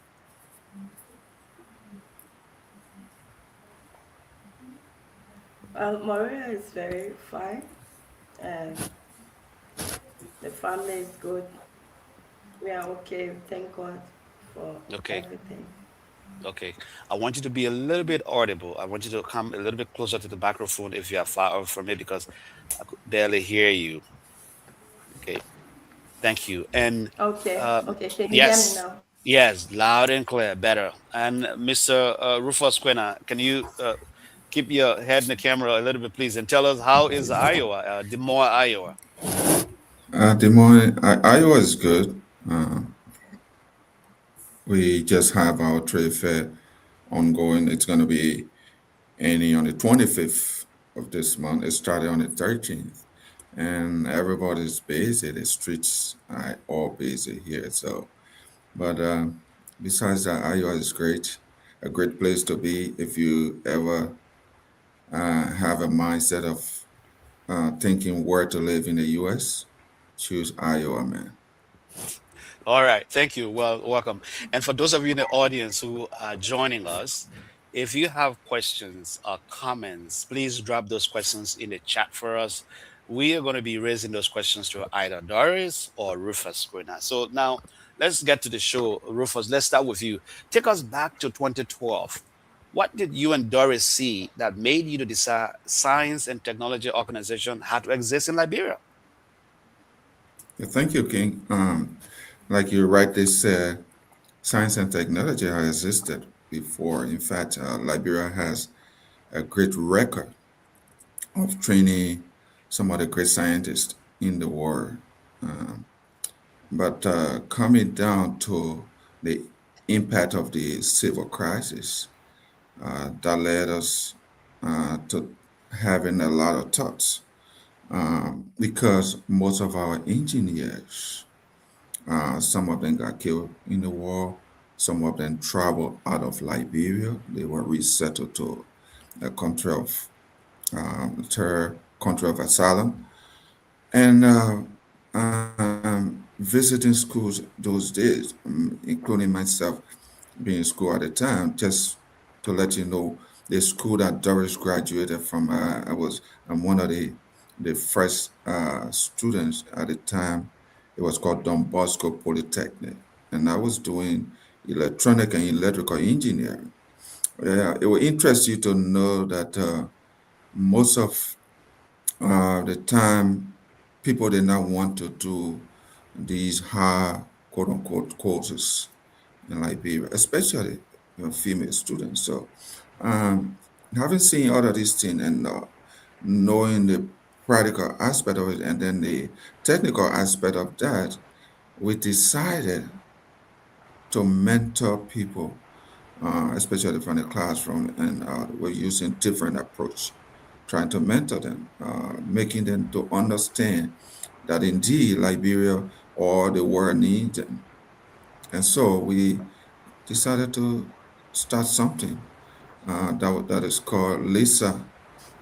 Maria is very fine, and the family is good. We are okay. Thank God for Okay. everything. Okay. I want you to be a little bit audible. I want you to come a little bit closer to the microphone if you are far away from me because I could barely hear you. Okay. Thank you. And Okay. um, Okay. Can you hear me yes, now? yes, loud and clear, better. And Mr. Rufus Quena, can you keep your head in the camera a little bit, please, and tell us how is Iowa, Des Moines, Iowa? Des Moines, Iowa is good. We just have our trade fair ongoing. It's going to be ending on the 25th of this month. It started on the 13th. And everybody's busy. The streets are all busy here. But besides that, Iowa is great. A great place to be if you ever have a mindset of thinking where to live in the U.S. Choose Iowa, man. All right, thank you. Well, welcome. And for those of you in the audience who are joining us, if you have questions or comments, please drop those questions in the chat for us. We are going to be raising those questions to either Doris or Rufus Grina. So now let's get to the show. Rufus, let's start with you. Take us back to 2012. What did you and Doris see that made you to decide science and technology organization had to exist in Liberia? Yeah, thank you, King. Like you rightly said, science and technology have existed before. In fact, Liberia has a great record of training some of the great scientists in the world. Um, but coming down to the impact of the civil crisis, that led us to having a lot of thoughts because most of our engineers, some of them got killed in the war, some of them traveled out of Liberia. They were resettled to a country of terror, country of asylum, and visiting schools those days, including myself being in school at the time, just to let you know, the school that Doris graduated from, I was one of the first students at the time. It was called Don Bosco Polytechnic, and I was doing electronic and electrical engineering. Yeah, it will interest you to know that most of the time people did not want to do these high quote unquote courses in Liberia, especially female students. So, um, having seen all of these things and knowing the practical aspect of it and then the technical aspect of that, we decided to mentor people, especially from the classroom, and we're using different approach, trying to mentor them, making them to understand that indeed Liberia or the world needs them. And so we decided to start something that is called LISA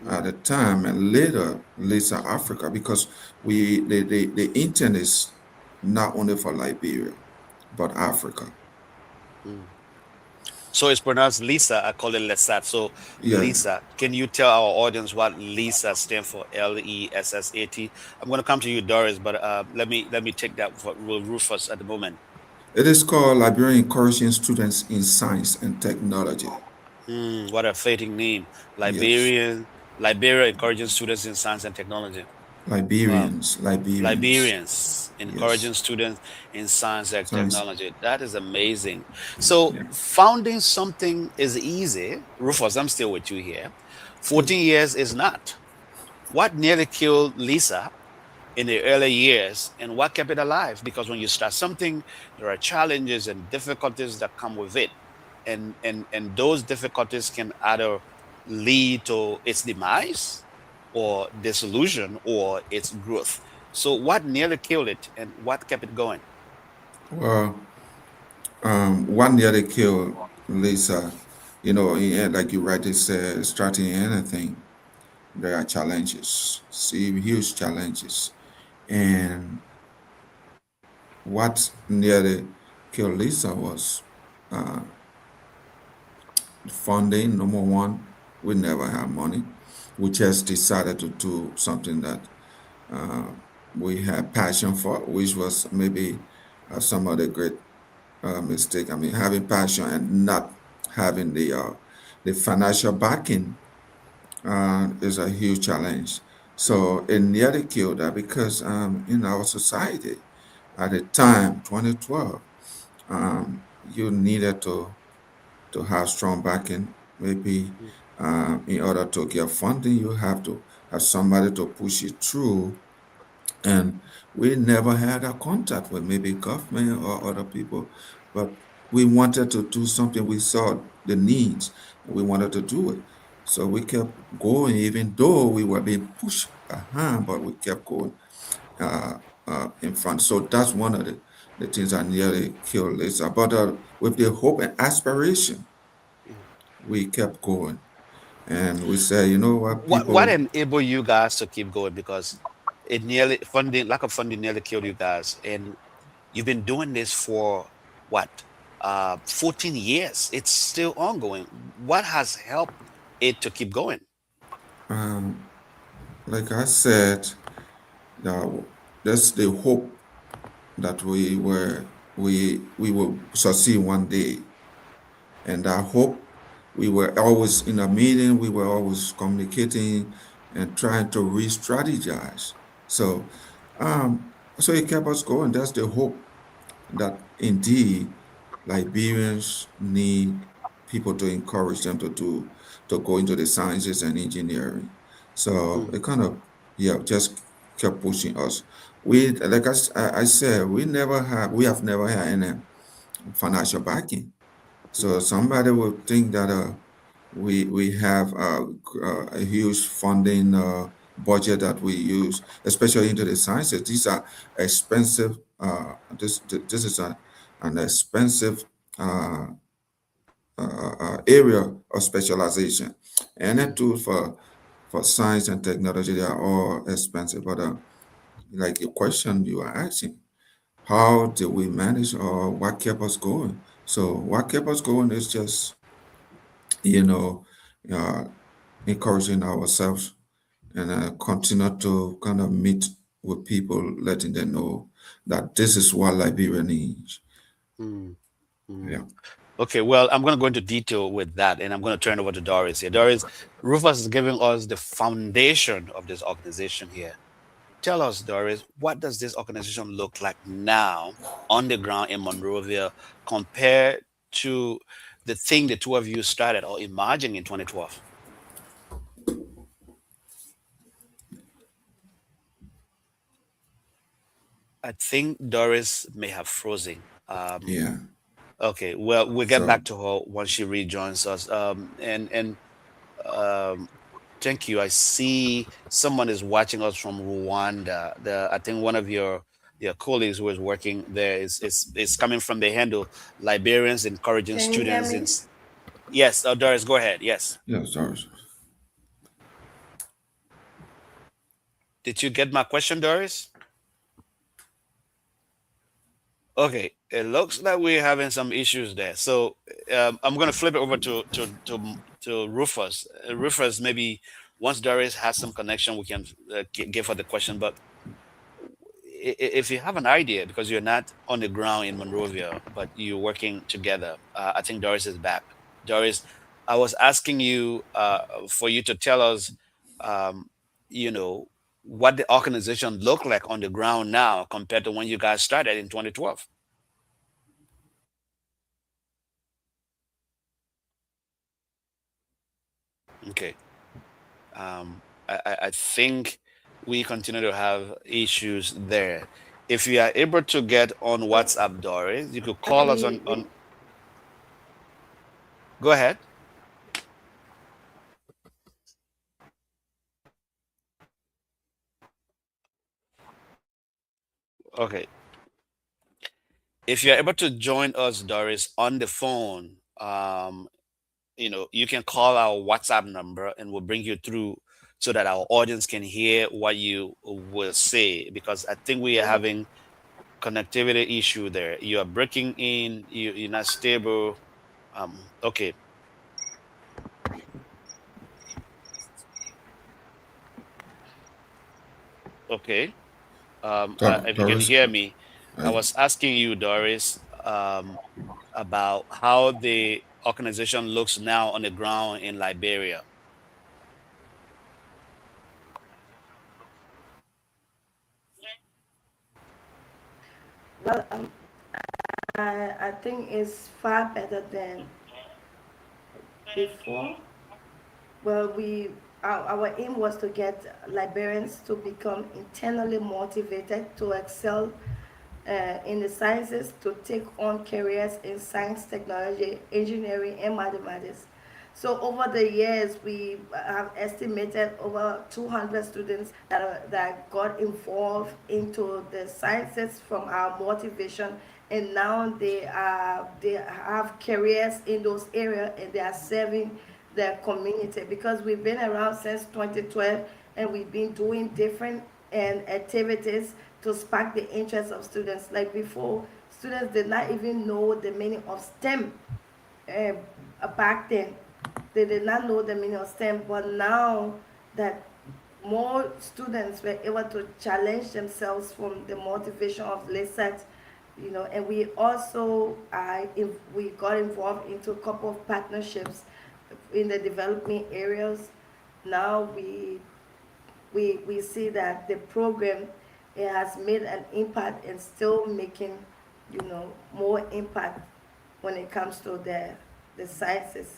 at the time, and later LISA Africa, because the intent is not only for Liberia but Africa. So it's pronounced Lisa. I call it Lesat. So Yeah, Lisa, can you tell our audience what Lisa stands for? Lessat. I'm going to come to you, Doris, but let me take that for Rufus at the moment. it is called Liberian Encouraging Students in Science and Technology. What a fitting name, Yes, Liberia encouraging students in science and technology. Wow. Liberians. Liberians Yes, encouraging students in science and science. technology. That is amazing. So Yeah. founding something is easy. Rufus, I'm still with you here. 14 years is not. What nearly killed Lisa in the early years and what kept it alive? Because when you start something, there are challenges and difficulties that come with it. And those difficulties can either lead to its demise or dissolution or its growth. So what nearly killed it and what kept it going? Well, one year they killed Lisa. You know, like you rightly said, starting anything, there are challenges, see, huge challenges. And what nearly killed Lisa was uh, funding. Number one, we never had money. We just decided to do something that uh, we had passion for, which was maybe some of the great mistake. I mean, having passion and not having the financial backing is a huge challenge. Mm, So it nearly killed that because in our society at the time, 2012, um, you needed to have strong backing. Maybe mm, in order to get funding, you have to have somebody to push you through. And we never had a contact with maybe government or other people, but we wanted to do something. We saw the needs, and we wanted to do it. So we kept going, even though we were being pushed behind, but we kept going uh, in front. So that's one of the things that nearly killed Lisa. But with the hope and aspiration, mm. we kept going. And we said, you know what, What people, enabled you guys to keep going? Because it nearly funding lack of funding nearly killed you guys, and you've been doing this for what 14 years. It's still ongoing. What has helped it to keep going? um, like I said, uh, that's the hope that we will succeed one day. And I hope we were always in a meeting, we were always communicating and trying to re-strategize. So um, so it kept us going. That's the hope that indeed Liberians need people to encourage them to go into the sciences and engineering. So Mm, it kind of just kept pushing us. We like I said, we have never had any financial backing. mm, So somebody would think that we have a huge funding budget that we use, especially into the sciences. These are expensive. This is an expensive area of specialization, and a tool for science and technology. They are all expensive. But like your question you are asking, how do we manage, or what kept us going? So what kept us going is just, you know, uh, encouraging ourselves and continue to kind of meet with people, letting them know that this is what Liberia needs. Mm, Yeah. Okay, well, I'm going to go into detail with that, and I'm going to turn over to Doris here. Doris, Rufus is giving us the foundation of this organization here. Tell us, Doris, what does this organization look like now on the ground in Monrovia compared to the thing the two of you started or imagined in 2012? I think Doris may have frozen. Yeah. Okay, well, we'll get So back to her once she rejoins us. And um, thank you. I see someone is watching us from Rwanda. I think one of your colleagues who is working there is coming from the handle Liberians encouraging Can you hear students in. me? Yes, Doris, go ahead. Yes. yeah, sorry. Did you get my question, Doris? Okay, it looks like we're having some issues there. So I'm going to flip it over to Rufus. Rufus, maybe once Doris has some connection, we can give her the question. But if you have an idea, because you're not on the ground in Monrovia, but you're working together, I think Doris is back. Doris, I was asking you for you to tell us, um, you know, what the organization look like on the ground now compared to when you guys started in 2012. Okay. I think we continue to have issues there. If you are able to get on WhatsApp, Doris, you could call us on. Go ahead. Okay. If you're able to join us, Doris, on the phone, you can call our WhatsApp number and we'll bring you through so that our audience can hear what you will say, because I think we are having connectivity issue there. You are breaking in, you're not stable. Okay. Okay. If you can Doris, hear me, I I, was asking you, Doris, about how the organization looks now on the ground in Liberia. Well, I think it's far better than before. Well, our aim was to get Liberians to become internally motivated to excel in the sciences, to take on careers in science, technology, engineering, and mathematics. So over the years, we have estimated over 200 students that got involved into the sciences from our motivation, and now they have careers in those areas and they are serving their community, because we've been around since 2012 and we've been doing different and activities to spark the interest of students. Like before, students did not even know the meaning of STEM. Back then, they did not know the meaning of STEM, but now that more students were able to challenge themselves from the motivation of research, and we also we got involved into a couple of partnerships in the developing areas. Now we see that the program, it has made an impact and still making more impact when it comes to the sciences.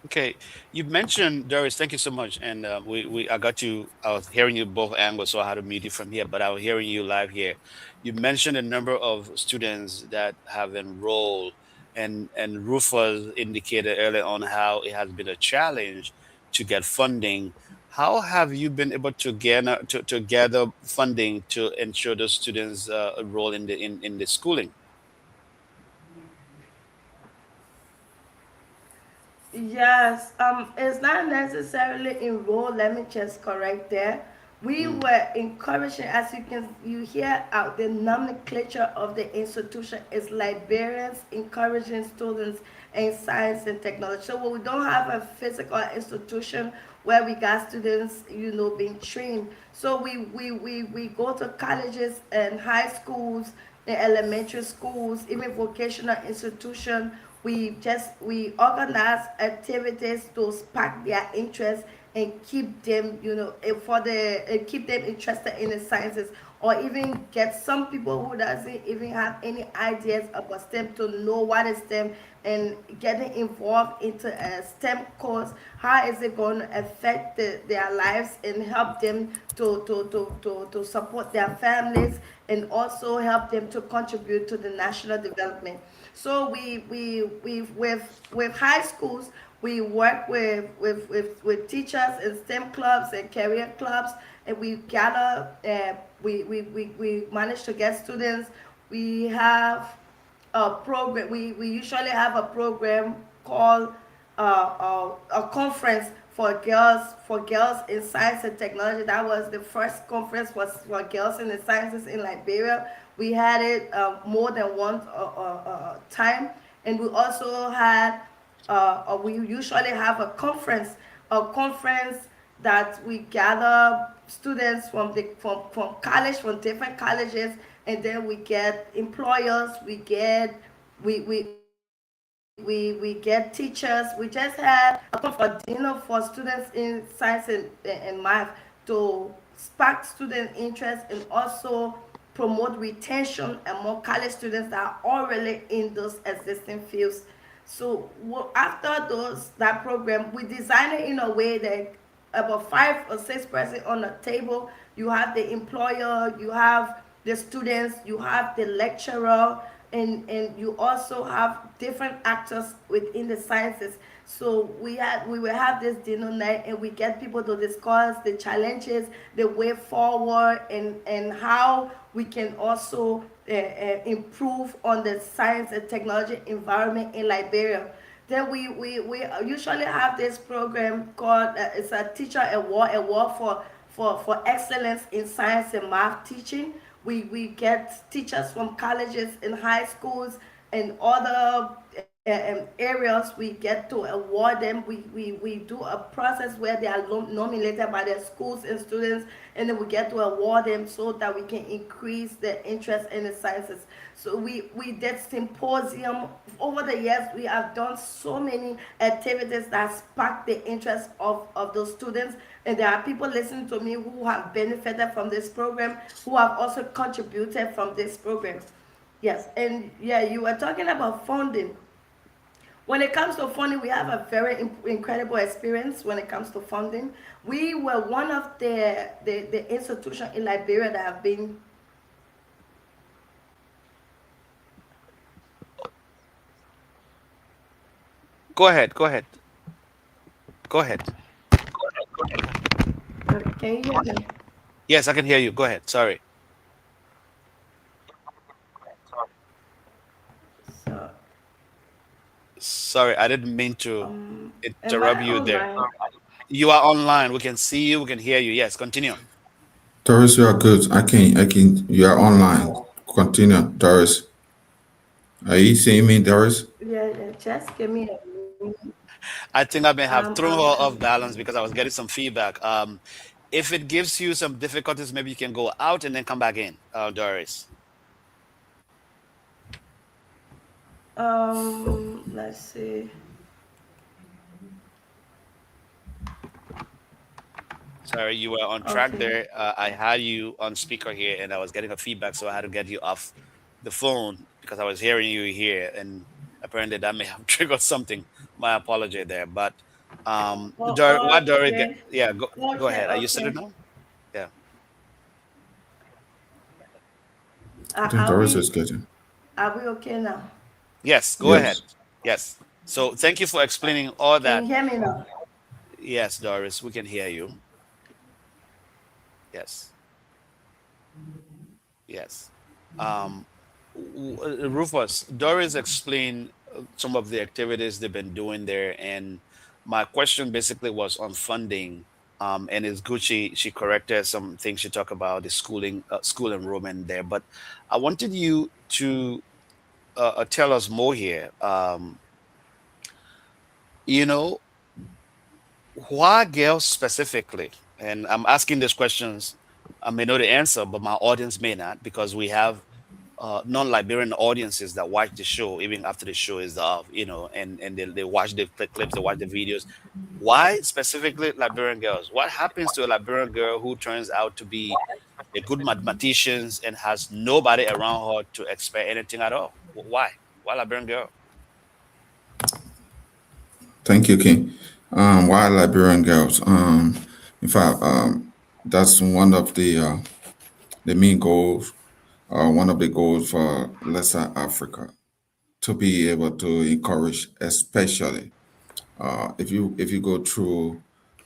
Okay, you mentioned, Doris. Thank you so much. And I got you. I was hearing you both angles, so I had to mute you from here. But I was hearing you live here. You mentioned a number of students that have enrolled and Rufus indicated earlier on how it has been a challenge to get funding. How have you been able to gather funding to ensure the students enroll in the schooling? Yes, it's not necessarily enrolled. Let me just correct there. We Mm. were encouraging, as you hear out the nomenclature of the institution is librarians encouraging students in science and technology. So we don't have a physical institution where we got students, being trained. So we go to colleges and high schools, the elementary schools, even vocational institution. We organize activities to spark their interest and keep them, keep them interested in the sciences, or even get some people who doesn't even have any ideas about STEM to know what is STEM, and getting involved into a STEM course. How is it going to affect their lives and help them to support their families, and also help them to contribute to the national development. So with high schools, we work with teachers in STEM clubs and career clubs, and we gather. We manage to get students. We have a program. We usually have a program called a conference for girls in science and technology. That was the first conference was for girls in the sciences in Liberia. We had it more than one time, and we also had we usually have a conference that we gather students from college, from different colleges, and then we get employers, we get teachers. We just had a dinner for students in science and math to spark student interest, and also promote retention among college students that are already in those existing fields. So after that program, we design it in a way that about 5 or 6 person on the table. You have the employer, you have the students, you have the lecturer, and you also have different actors within the sciences. So we will have this dinner night, and we get people to discuss the challenges, the way forward, and how we can also improve on the science and technology environment in Liberia. Then we usually have this program called it's a teacher award for excellence in science and math teaching. We get teachers from colleges and high schools and other areas. We get to award them. We do a process where they are nominated by their schools and students, and then we get to award them so that we can increase the interest in the sciences. So we did symposium. Over the years, we have done so many activities that spark the interest of those students, and there are people listening to me who have benefited from this program, who have also contributed from this program. Yes, and yeah, you were talking about funding. When it comes to funding, we have a very incredible experience when it comes to funding. We were one of the institutions in Liberia that have been. Go ahead. Go ahead. Go ahead. Can you hear me? Yes, I can hear you. Go ahead. Sorry. So, Sorry, I didn't mean to am interrupt I you there. online? You are online. We can see you. We can hear you. Yes, continue. Doris, you are good. You are online. Continue, Doris. Are you seeing me, Doris? Yeah, yeah, just give me a minute. I think I may have thrown her I'm off balance because I was getting some feedback. If it gives you some difficulties, maybe you can go out and then come back in, Doris. let's see. Sorry, you were on track Okay. there. I had you on speaker here, and I was getting a feedback, so I had to get you off the phone because I was hearing you here, and apparently that may have triggered something. My apology there, but what Doris? Okay. Yeah, go Okay, ahead. Are you okay. settled now? Yeah. I think Are Doris we is getting. are we okay now? Yes, go ahead. Yes. Yes. So thank you for explaining all Can that. you hear me now? Yes, Doris, we can hear you. Yes. Yes. Um, Rufus, Doris explained some of the activities they've been doing there, and my question basically was on funding. And it's good she corrected some things she talked about the school enrollment there. But I wanted you to tell us more here. You know, why girls specifically? And I'm asking these questions. I may know the answer, but my audience may not, because we have non-Liberian audiences that watch the show even after the show is off, and they watch the clips, they watch the videos. Why specifically Liberian girls? What happens to a Liberian girl who turns out to be a good mathematician and has nobody around her to expect anything at all? Why? Why Liberian girl? Thank you, King. Why Liberian girls? In fact, that's one of the main goals, one of the goals for Lesser Africa, to be able to encourage, especially if you go through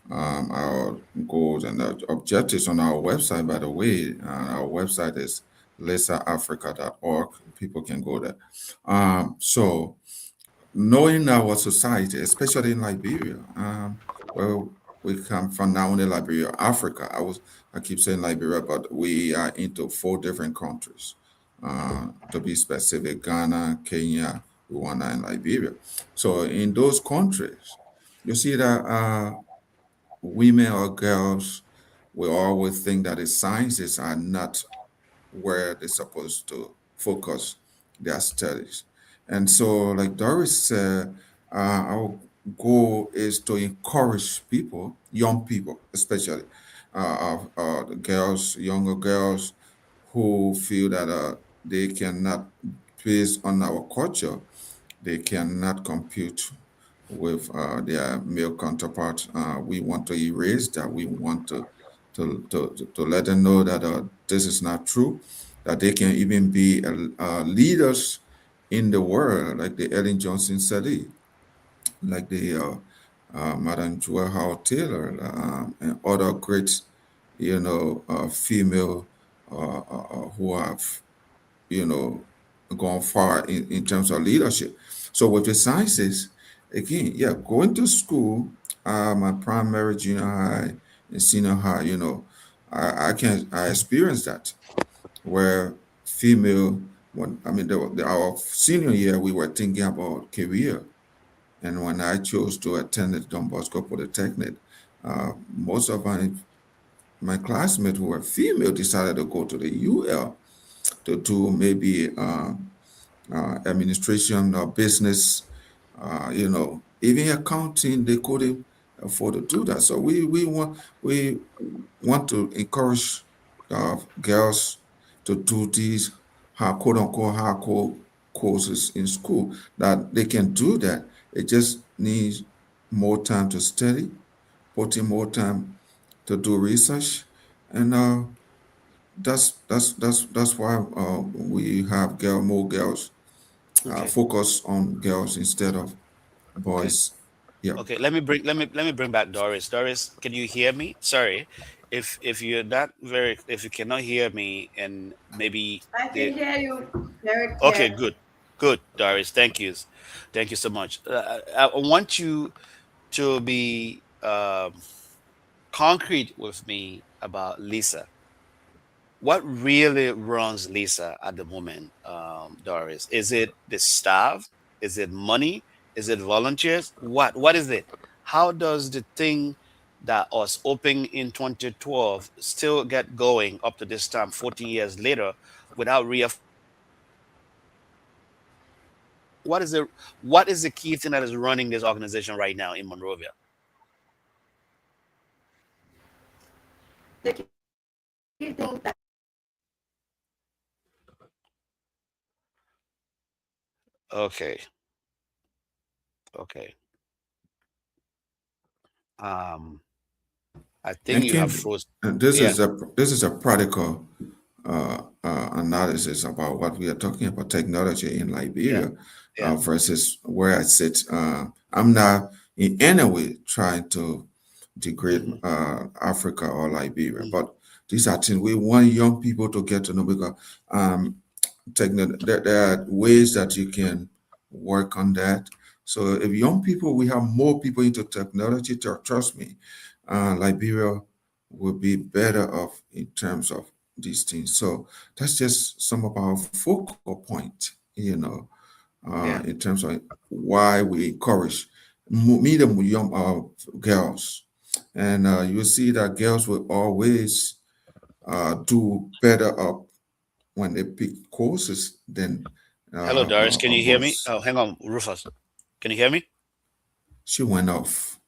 our goals and objectives on our website. By the way, our website is lesserafrica.org. People can go there. So knowing our society, especially in Liberia, where we come from, not only Liberia, Africa. I keep saying Liberia, but we are into 4 different countries. To be specific, Ghana, Kenya, Rwanda, and Liberia. So in those countries, you see that women or girls will always think that the sciences are not where they're supposed to focus their studies. And so, like Doris said, our goal is to encourage people, young people especially, the girls, younger girls who feel that they cannot, based on our culture, they cannot compete with their male counterparts. We want to erase that. We want to let them know that this is not true, that they can even be leaders in the world, like the Ellen Johnson Sirleaf, like the Madam Joy Howard Taylor, and other great, female who have, you know, gone far in terms of leadership. So with the sciences, again, yeah, going to school, my primary, junior high, and senior high, I experienced that where female, when I mean, our senior year, we were thinking about career. And when I chose to attend the Don Bosco Polytechnic, most of my classmates who were female decided to go to the UL to do maybe administration or business, even accounting. They couldn't afford to do that. So we want to encourage girls to do these quote unquote hardcore courses in school. That they can do that. It just needs more time to study, put in more time to do research, and that's why we have more girls, Okay. focus on girls instead of Okay. boys. Yeah. Okay, let me bring back Doris. Doris, can you hear me? Sorry, if you're not very, if you cannot hear me, and maybe I the can hear you very okay, clear. good, good, Doris, thank you so much. I want you to be concrete with me about Lisa. What really runs Lisa at the moment, Doris? Is it the staff? Is it money? Is it volunteers? What is it? How does the thing that was open in 2012 still get going up to this time, 14 years later, without what is the key thing that is running this organization right now in Monrovia? The key thing that Okay, okay. Um, I think And you have Kim, froze. this Yeah. is a practical analysis about what we are talking about technology in Liberia versus where I sit. I'm not in any way trying to degrade Africa or Liberia, but these are things we want young people to get to know, because there are ways that you can work on that. So if young people, we have more people into technology, trust me, Liberia will be better off in terms of these things. So that's just some of our focal point, in terms of why we encourage medium young girls. And you see that girls will always do better up when they pick courses than Hello, Doris. Can you hear me? boys. Oh, hang on, Rufus. Can you hear me? She went off.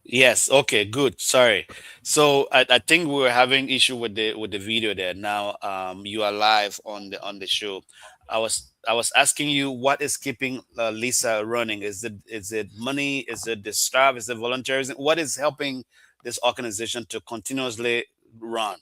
Yes. Okay. Good. Sorry. So I think we were having issue with the video there. Now you are live on the show. I was asking you what is keeping Lisa running. Is it money? Is it the staff? Is it volunteerism? What is helping this organization to continuously run?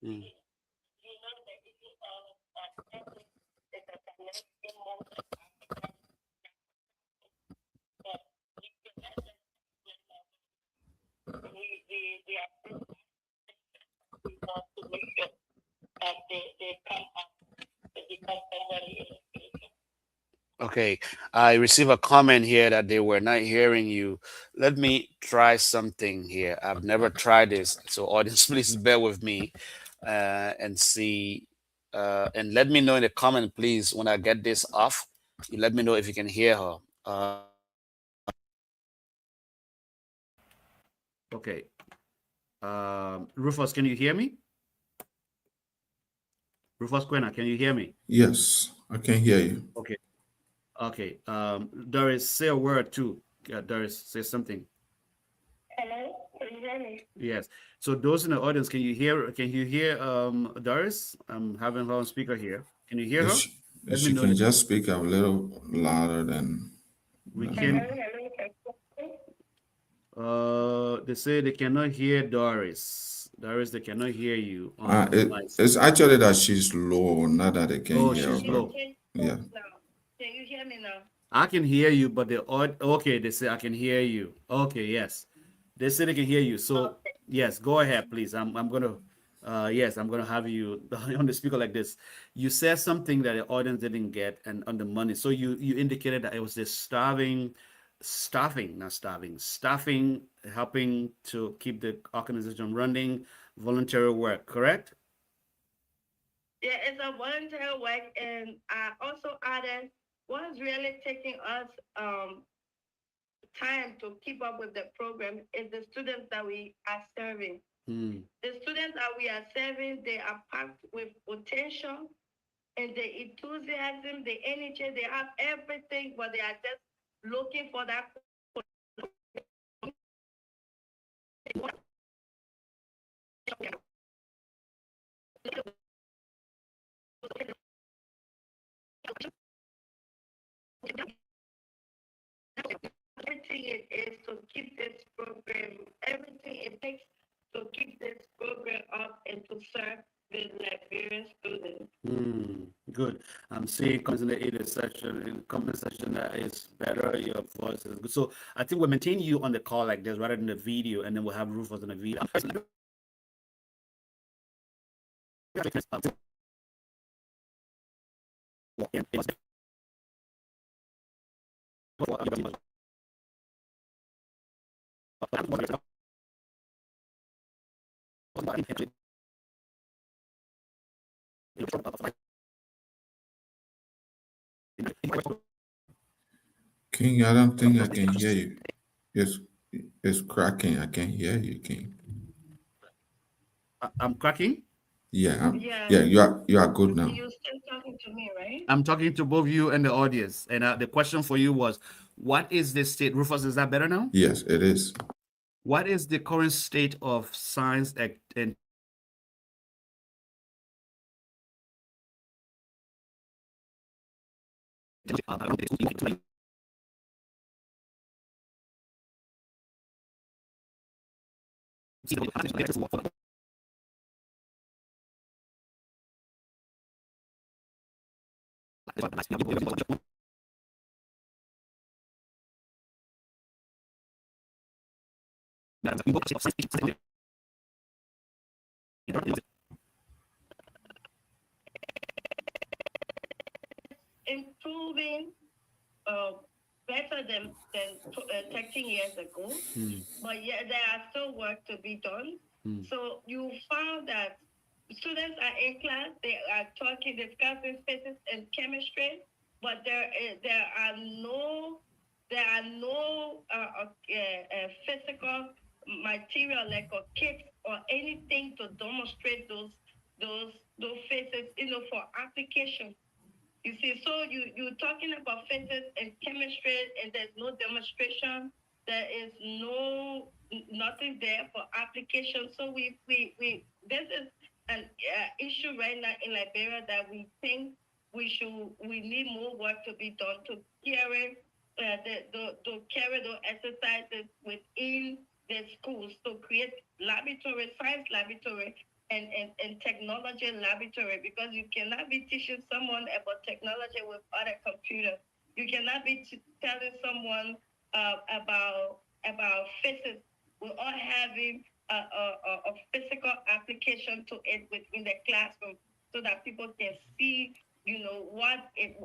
Mm. Okay, I receive a comment here that they were not hearing you. Let me try something here. I've never tried this, so audience, please bear with me and see. And let me know in the comment, please, when I get this off. You let me know if you can hear her. Okay. Rufus, can you hear me? Rufus Quena, can you hear me? Yes, I can hear you. Okay. Okay. Doris, say a word too. Doris, say something. Hello, can you hear me? Yes. So those in the audience, can you hear Doris? I'm having her on speaker here. Can you hear If her? she, if Let me she know. can just speak a little louder than. We Hello, can. hello. They say they cannot hear Doris. Doris, they cannot hear you on my side. It's actually that she's low, not that they can Oh, hear her, she's but low. yeah. Can you hear me now? I can hear you, but okay, they say I can hear you. Okay, yes. They say they can hear you. So yes, go ahead, please. I'm gonna yes, I'm gonna have you on the speaker like this. You said something that the audience didn't get and on the money. So you indicated that it was this staffing helping to keep the organization running, voluntary work, correct? Yeah, it's a voluntary work, and I also added what's really taking us time to keep up with the program is the students that we are serving. The students that we are serving, they are packed with potential and the enthusiasm, the energy, they have everything, but they are just looking for that. Everything it is to keep this program, everything it takes to keep this program up and to serve the Liberian students. Good. I'm seeing comments in the either section, in the comment section that is better. Your voice is good. So I think we'll maintain you on the call like this rather than the video, and then we'll have Rufus on the video. King, I don't think I can hear you. It's cracking. I can't hear you, King. I'm cracking. Yeah, Yeah, yeah, you are good now. you're still talking to me, right? I'm talking to both you and the audience. And the question for you was, what is the state? Rufus, is that better now? Yes, it is. What is the current state of science and Improving better than 13 years ago, but yeah, there are still work to be done. So you found that students are in class, they are talking, discussing physics and chemistry, but there are no physical material like a kit or anything to demonstrate those physics, for application. You see, so you're talking about physics and chemistry, and there's no demonstration. There is nothing there for application. So we this is an issue right now in Liberia that we think we need more work to be done to carry carry those exercises within the schools, to create science laboratory and technology laboratory, because you cannot be teaching someone about technology without a computer. You cannot be telling someone about physics without having a physical application to it within the classroom, so that people can see, what it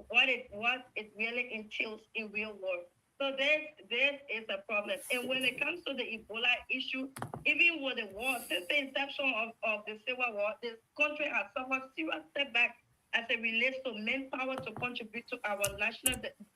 really entails in real world. So this is a problem. And when it comes to the Ebola issue, even with the war, since the inception of the Civil War, this country has suffered serious setback as it relates to manpower to contribute to our national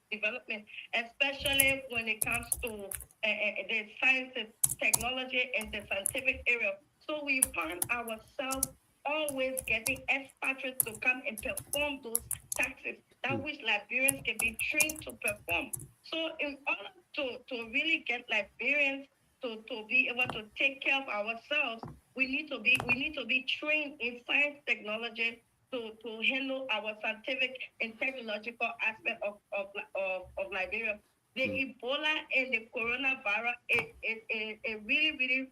development, especially when it comes to the sciences, technology, and the scientific area. So we find ourselves always getting expatriates to come and perform those tasks that which Liberians can be trained to perform. So in order to really get Liberians to be able to take care of ourselves, we need to be trained in science, technology, to handle our scientific and technological aspect of Liberia. The Ebola and the coronavirus, it really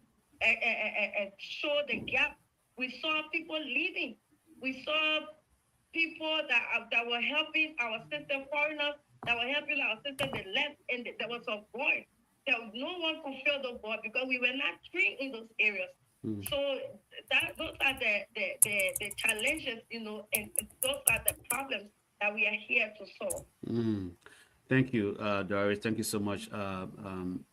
show the gap. We saw people leaving. We saw people that were helping our system, foreigners that were helping our system, they left, and there was a void. No one could fill the void because we were not trained in those areas. So those are the challenges, and those are the problems that we are here to solve. Thank you, Doris. Thank you so much.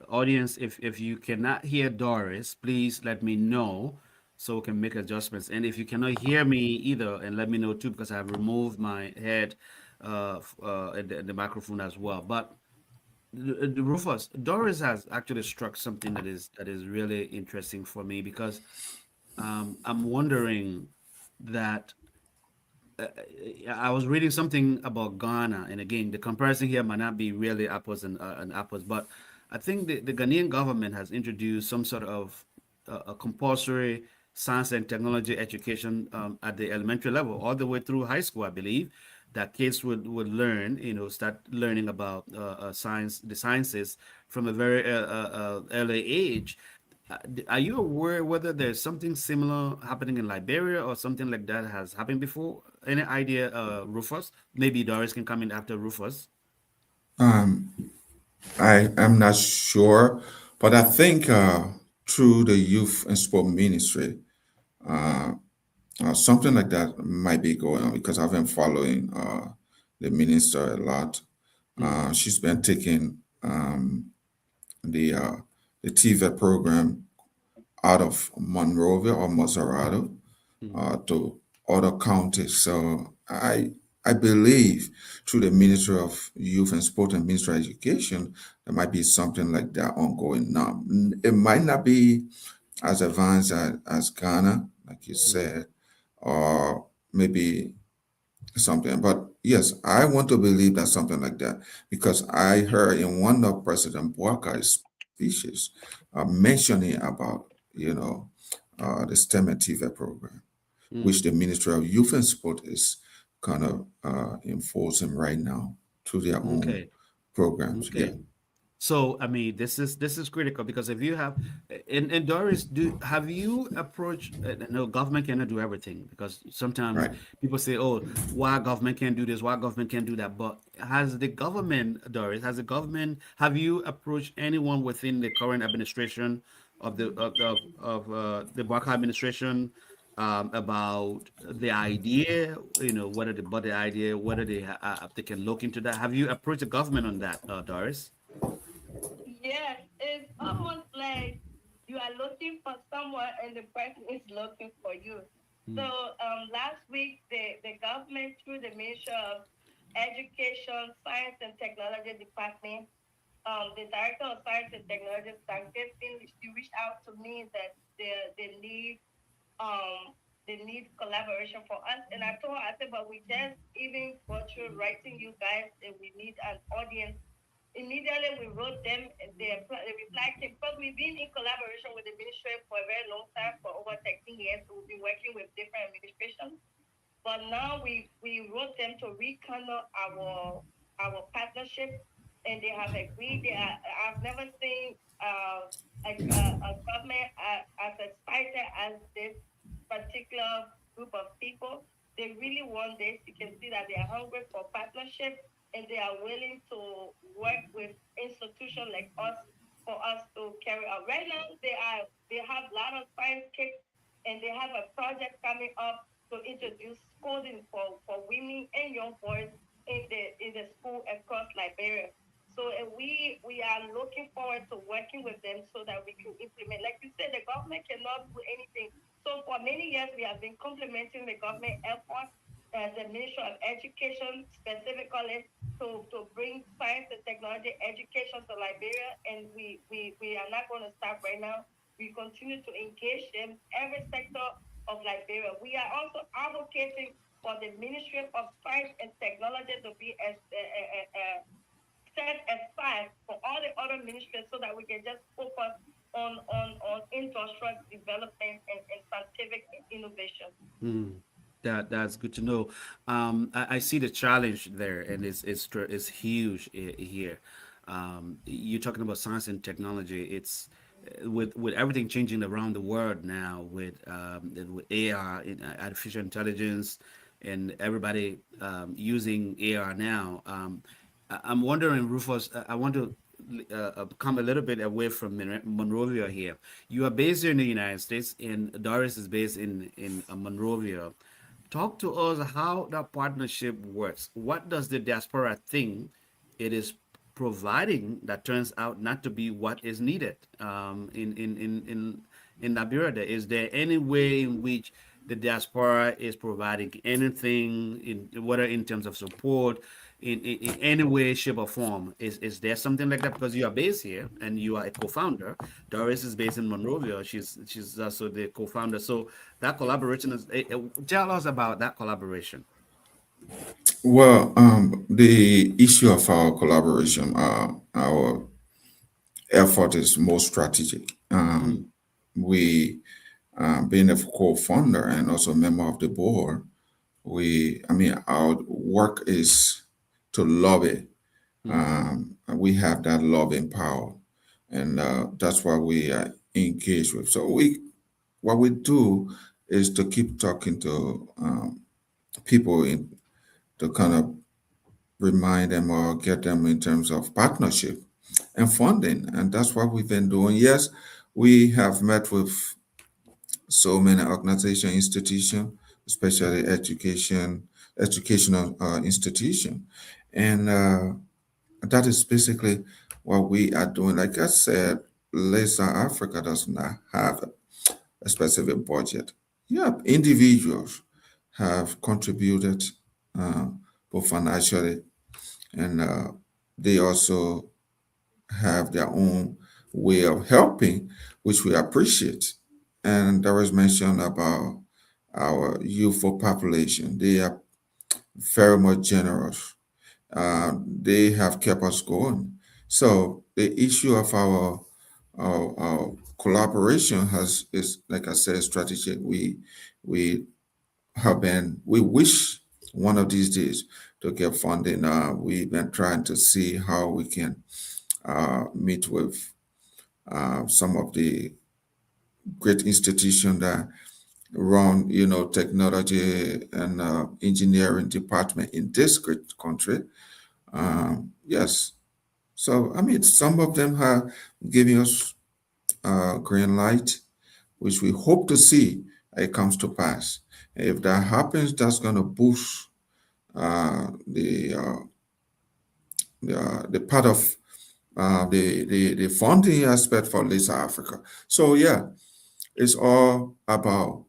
Audience, if you cannot hear Doris, please let me know so we can make adjustments. And if you cannot hear me either, and let me know too, because I've removed my head and the microphone as well. But Rufus, Doris has actually struck something that is really interesting for me, because I'm wondering that I was reading something about Ghana, and again, the comparison here might not be really apples and apples, but I think the Ghanaian government has introduced some sort of a compulsory science and technology education at the elementary level, all the way through high school, I believe, that kids would learn, start learning about the sciences from a very early age. Are you aware whether there's something similar happening in Liberia or something like that has happened before? Any idea, Rufus? Maybe Doris can come in after Rufus. I am not sure, but I think through the youth and sport ministry, something like that might be going on, because I've been following the minister a lot. She's been taking the the TVET program out of Monrovia or Maserati to other counties. So I believe through the Ministry of Youth and Sport and Ministry of Education, there might be something like that ongoing now. It might not be as advanced as Ghana, like you said, or maybe something. But yes, I want to believe that something like that because I heard in one of President Boakar's speeches mentioning about, the STEM and TVET program, which the Ministry of Youth and Sport is kind of enforcing right now through their own Okay. programs. Yeah. Okay. So I mean, this is critical because if you have, and Doris, have you approached? No, government cannot do everything because sometimes Right. people say, "Oh, why government can't do this? Why government can't do that?" But has the government, Doris, have you approached anyone within the current administration of the Barker administration about the idea? About the idea, whether they can look into that. Have you approached the government on that, Doris? Yes, it's almost like you are looking for someone and the person is looking for you. So last week, the government through the Ministry of Education, Science and Technology Department, the Director of Science and Technology, she reached out to me that um, they need collaboration for us. And I told her, I said, but we just even go through writing you guys and we need an audience. Immediately we wrote them, and the reply came because we've been in collaboration with the ministry for a very long time, for over 13 years. We've been working with different administrations. But now we wrote them to rekindle our partnership, and they have agreed. I've never seen a government as excited as this particular group of people. They really want this. You can see that they are hungry for partnership, and they are willing to work with institutions like us for us to carry out. Right now, they have a lot of science kits, and they have a project coming up to introduce coding for women and young boys in the school across Liberia. So we are looking forward to working with them so that we can implement. Like you said, the government cannot do anything. So for many years, we have been complementing the government efforts as the Ministry of Education specifically to bring science and technology education to Liberia, and we are not going to stop right now. We continue to engage in every sector of Liberia. We are also advocating for the Ministry of Science and Technology to be set aside for all the other ministries so that we can just focus on industrial development and scientific innovation. That's good to know. I see the challenge there, and it's huge here. You're talking about science and technology. It's with everything changing around the world now, with AR, artificial intelligence, and everybody using AR now. I'm wondering, Rufus. I want to come a little bit away from Monrovia here. You are based here in the United States, and Doris is based in Monrovia. Talk to us how that partnership works. What does the diaspora think it is providing that turns out not to be what is needed in Liberia? Is there any way in which the diaspora is providing anything, whether in terms of support, in any way, shape, or form? Is there something like that? Because you are based here and you are a co-founder. Doris is based in Monrovia. She's also the co-founder. So that collaboration is. Tell us about that collaboration. Well, the issue of our collaboration, our effort is more strategic. We, being a co-founder and also member of the board, our work is to lobby. We have that lobbying power, and that's what we are engaged with. So what we do is to keep talking to people to kind of remind them or get them in terms of partnership and funding, and that's what we've been doing. Yes, we have met with so many organization institution, especially educational institution, and that is basically what we are doing. Like I said, Lesser Africa does not have a specific budget. Yeah, individuals have contributed both financially and they also have their own way of helping, which we appreciate. And there was mention about our youthful population. They are very much generous. They have kept us going. So the issue of our collaboration is like I said, strategic. We wish one of these days to get funding. We've been trying to see how we can meet with some of the great institutions that run, technology and engineering department in this great country. Yes. So, I mean, some of them have given us green light, which we hope to see it comes to pass. If that happens, that's going to boost the part of the funding aspect for Lisa Africa. So yeah, it's all about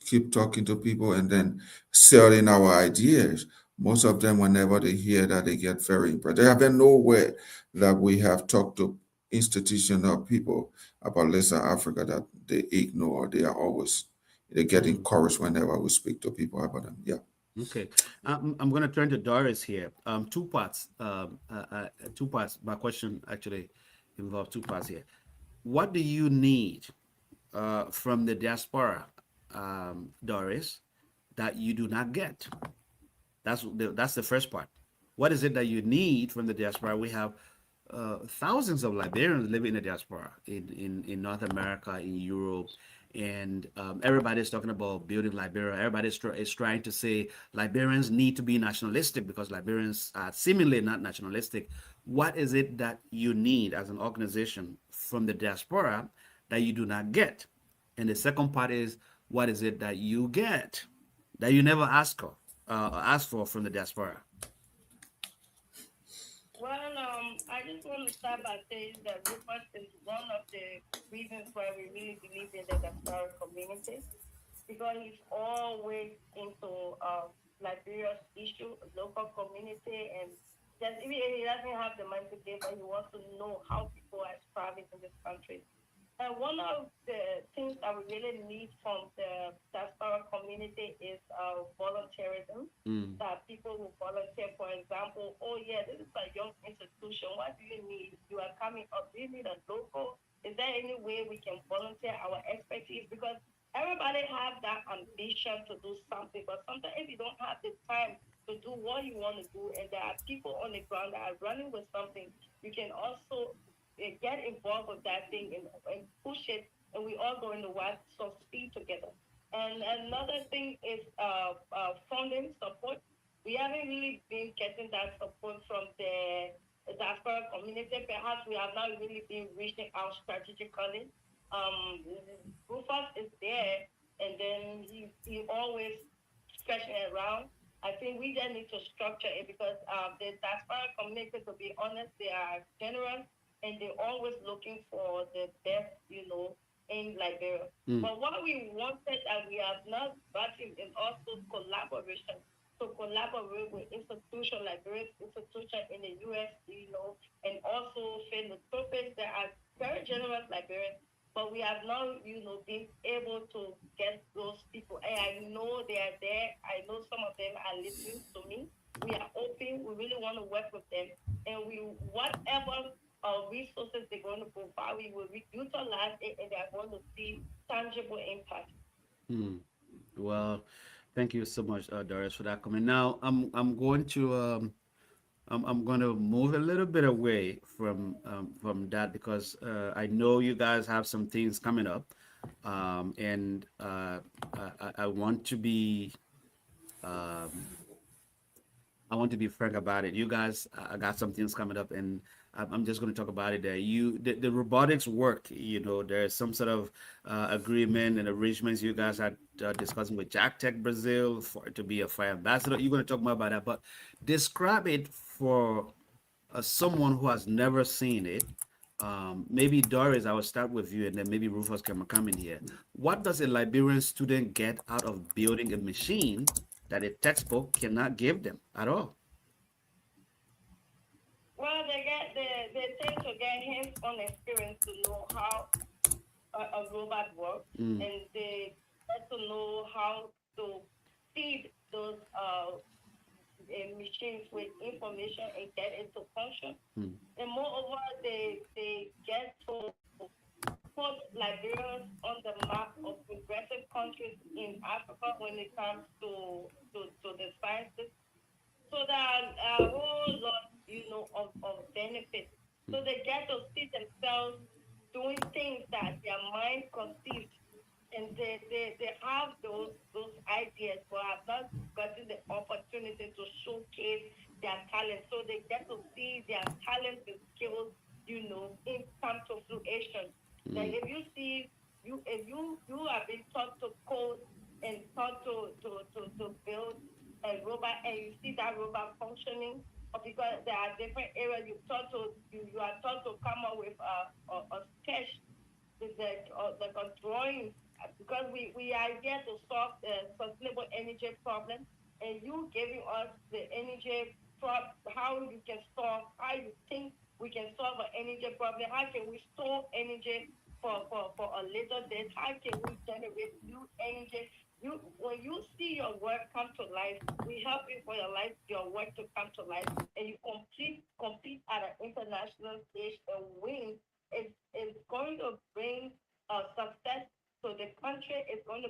keep talking to people and then selling our ideas. Most of them, whenever they hear that, they get very impressed. There have been nowhere that we have talked to institutional people about Lisa Africa that they ignore. They get encouraged whenever we speak to people about them. Yeah. Okay, I'm going to turn to Doris here. Two parts. Two parts. My question actually involves two parts here. What do you need from the diaspora, Doris, that you do not get? That's the first part. What is it that you need from the diaspora? We have thousands of Liberians living in the diaspora in North America, in Europe, and everybody's talking about building Liberia. Everybody's is trying to say Liberians need to be nationalistic because Liberians are seemingly not nationalistic. What is it that you need as an organization from the diaspora that you do not get? And the second part is, what is it that you get that you never ask for from the diaspora? Well, I just want to start by saying that Rupert is one of the reasons why we really believe in the diaspora community, because he's always into Liberia's issue, local community, and just even if he doesn't have the money to give, but he wants to know how people are thriving in this country. And one of the things that we really need from the diaspora community is volunteerism. That people will volunteer. For example, oh yeah, this is a young institution. What do you need? You are coming up. Do you need a local? Is there any way we can volunteer our expertise? Because everybody has that ambition to do something, but sometimes if you don't have the time to do what you want to do, and there are people on the ground that are running with something, you can also get involved with that thing and push it, and we all go in the right so speed together. And another thing is funding support. We haven't really been getting that support from the diaspora community. Perhaps we have not really been reaching out strategically. Rufus is there, and then he always stretching around. I think we just need to structure it because the diaspora community, to be honest, they are generous and they're always looking for the best, in Liberia. But what we wanted and we have not gotten is also collaboration. To collaborate with institutions like various institutions in the US, and also philanthropists that are very generous Liberians. But we have not, been able to get those people. And I know they are there. I know some of them are listening to me. We are open. We really want to work with them. And whatever resources they're going to provide, we will utilize it, and they're going to see tangible impact. Well, thank you so much, Doris, for that comment. Now, I'm going to I'm going to move a little bit away from that because I know you guys have some things coming up, and I want to be I want to be frank about it. You guys, I got some things coming up, and I'm just going to talk about it there. The robotics work. There's some sort of agreement and arrangements you guys are discussing with Jack Tech Brazil for to be a fire ambassador. You're going to talk more about that, but describe it for someone who has never seen it. Maybe Doris, I will start with you, and then maybe Rufus can come in here. What does a Liberian student get out of building a machine that a textbook cannot give them at all? Well, they tend to get hands-on experience to know how a robot works, and they get to know how to feed those machines with information and get it to function. And moreover, they get to put Liberians on the map of progressive countries in Africa when it comes to the sciences. So there are a whole lot, of benefits. So they get to see themselves doing things that their mind conceived, and they have those ideas, but have not gotten the opportunity to showcase their talent. So they get to see their talents and skills, in come to fruition. Like if you see if you have been taught to code and taught to build a robot, and you see that robot functioning, or because there are different areas you are taught to come up with a sketch, like a drawing, because we are here to solve the sustainable energy problem, and you giving us the energy problem, how you can solve, how you think we can solve an energy problem, how can we store energy for a later date, how can we generate new energy. When you see your work come to life, we help you for your work to come to life, and you compete at an international stage and win. It's going to bring success to the country. It's going to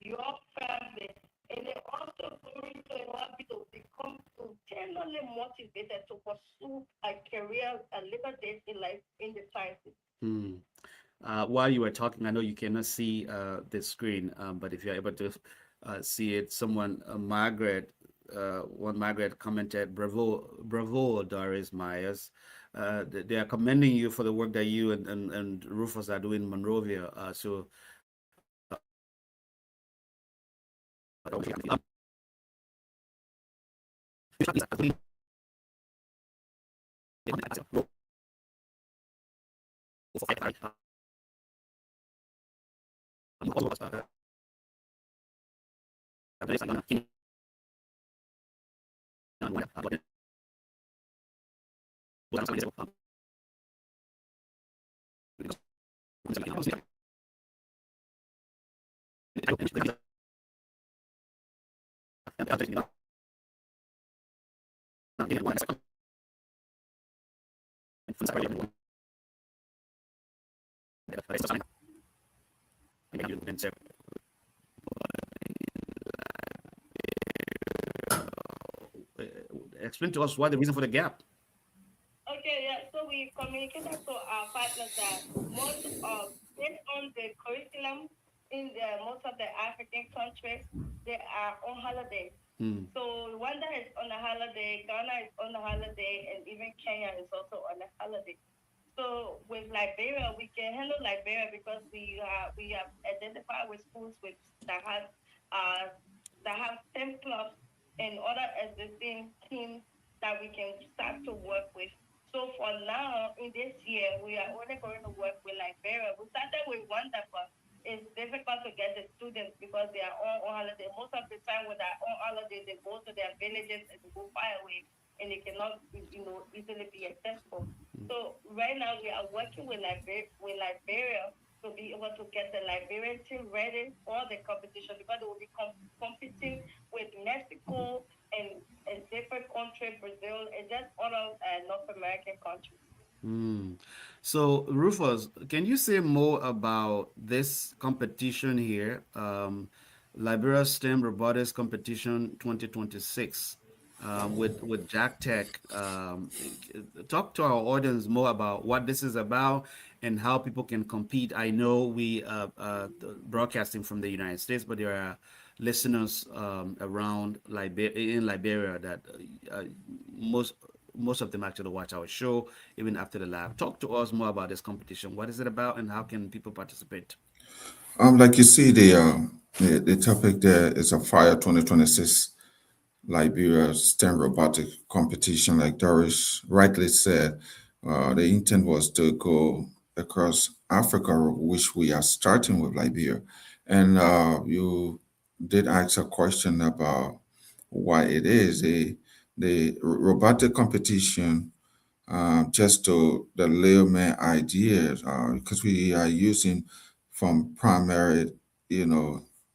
your family, and it also going to help you to become internally motivated to pursue a career, a later date in life in the sciences. While you were talking, I know you cannot see the screen, but if you're able to see it, Margaret commented, bravo, Doris Myers. They are commending you for the work that you and Rufus are doing in Monrovia. Explain to us what the reason for the gap. Okay, yeah. So we communicated to our partners that based on the curriculum in most of the African countries, they are on holiday. So Rwanda is on a holiday, Ghana is on a holiday, and even Kenya is also on a holiday. So with Liberia, we can handle Liberia because we have identified with schools that have STEM clubs and other existing teams that we can start to work with. So for now, in this year, we are only going to work with Liberia. We started with Rwanda, but it's difficult to get the students because they are all on holiday. Most of the time when they're on holiday, they go to their villages and they go far away, and they cannot, easily be accessible. So right now we are working with Liberia to be able to get the Liberian team ready for the competition, because they will be competing with Mexico and different countries, Brazil, and just other North American countries. So, Rufus, can you say more about this competition here, Liberia STEM Robotics Competition 2026, with Jack Tech? Talk to our audience more about what this is about and how people can compete. I know we broadcasting from the United States, but there are listeners around in Liberia that most of them actually watch our show even after the live. Talk to us more about this competition. What is it about, and how can people participate? Like you see, the topic there is a Fire 2026 Liberia's STEM robotic competition, like Doris rightly said. The intent was to go across Africa, which we are starting with Liberia. And you did ask a question about why it is. The robotic competition, just to the layman ideas, because we are using from primary,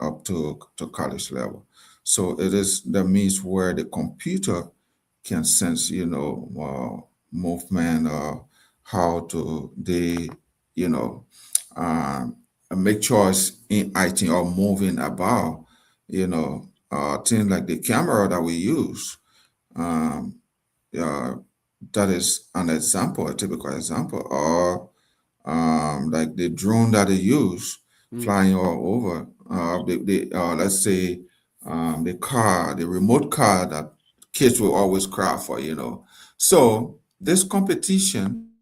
up to college level. So it is the means where the computer can sense, movement, how to they, you know, um, make choice in acting or moving about, things like the camera that we use. Um, uh, that is an example, a typical example, or like the drone that they use flying all over. Let's say the remote car that kids will always cry for, So this competition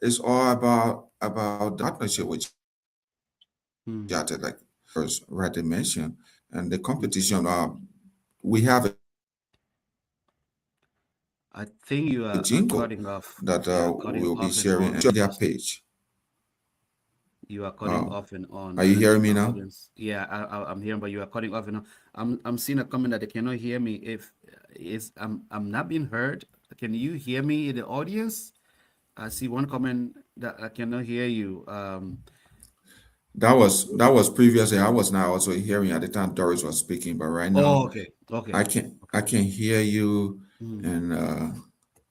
is all about the partnership, which Mm. started like first rightly mentioned, and the competition. We have I think you a are jingle cutting off. that You are cutting we'll be off and sharing on. on their page. You are cutting Oh, off and on. are I you don't know if hearing me my now? audience. Yeah, I'm hearing, but you are cutting off and on. I'm seeing a comment that they cannot hear me. If is I'm not being heard. Can you hear me in the audience? I see one comment that I cannot hear you. That was previously. I was not also hearing at the time Doris was speaking, but right now Oh, okay, okay, I can hear you, Hmm. and you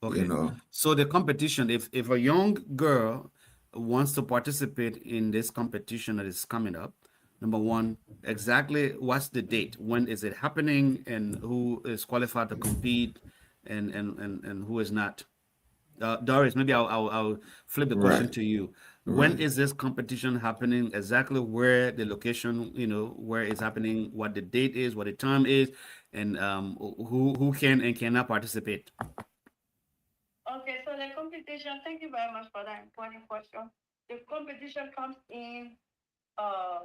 Okay. know So the competition, if a young girl wants to participate in this competition that is coming up, number one, exactly what's the date? When is it happening, and who is qualified to compete, and who is not? Doris, maybe I'll flip the question right, to you. When right. is this competition happening? Exactly where the location, where it's happening, what the date is, what the time is, and who can and cannot participate. Okay, so the competition, thank you very much for that important question. The competition comes in uh,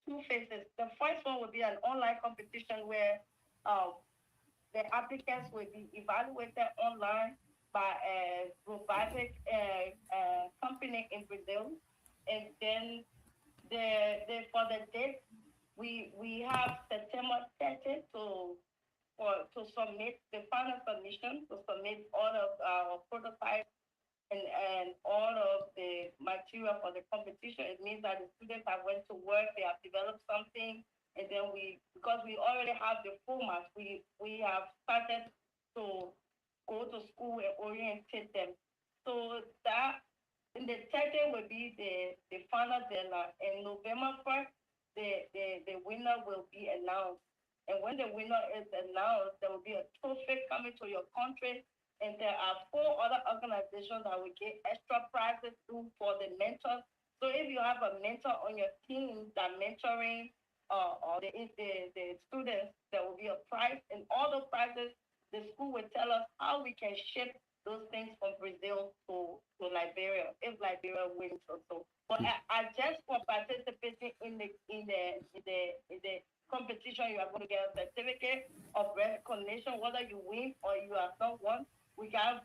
two phases. The first one will be an online competition where uh, the applicants will be evaluated online by a robotic company in Brazil. And then for the date, we have September 30th to submit the final submission, to submit all of our prototypes and all of the material for the competition. It means that the students have went to work, they have developed something, and then because we already have the format, we have started to go to school and orientate them. So that in the 30th will be the final deadline. And November 1st, the winner will be announced. And when the winner is announced, there will be a trophy coming to your country, and there are 4 other organizations that will get extra prizes too for the mentors. So if you have a mentor on your team that mentoring or the students, there will be a prize. And all those prizes, the school will tell us how we can ship those things from Brazil to Liberia if Liberia wins also. But I just for participating in the competition, you are going to get a certificate of recognition, whether you win or you have not won. We got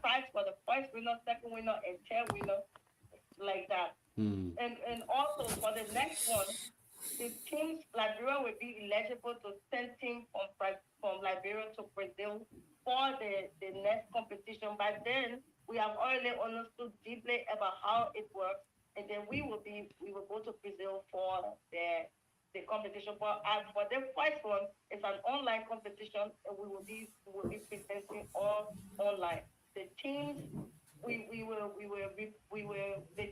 prize for the first winner, second winner, and third winner, like that. Hmm. And also for the next one, the teams Liberia will be eligible to send teams from Liberia to Brazil for the next competition. By then, we have already understood deeply about how it works, and then we will go to Brazil for the competition. But as for the first one, it's an online competition, and we will be presenting all online. The teams the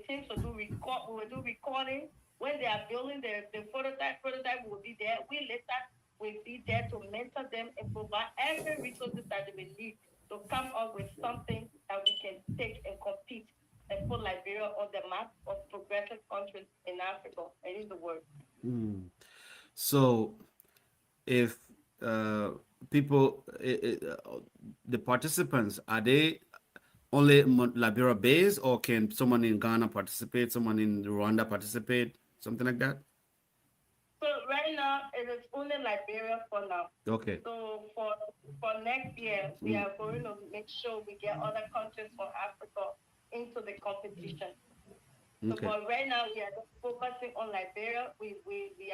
teams will do recording when they are building the prototype will be there. We later will be there to mentor them and provide every resources that they will need to come up with something that we can take and compete and put Liberia on the map of progressive countries in Africa and in the world. Hmm. So if uh, people, the participants, are they only Liberia based, or can someone in Ghana participate, someone in Rwanda participate, something like that? So right now, now it is only Liberia for now. Okay. So for next year, we Mm. are going to make sure we get other countries from Africa into the competition. So, Okay. but right now we are just focusing on Liberia. We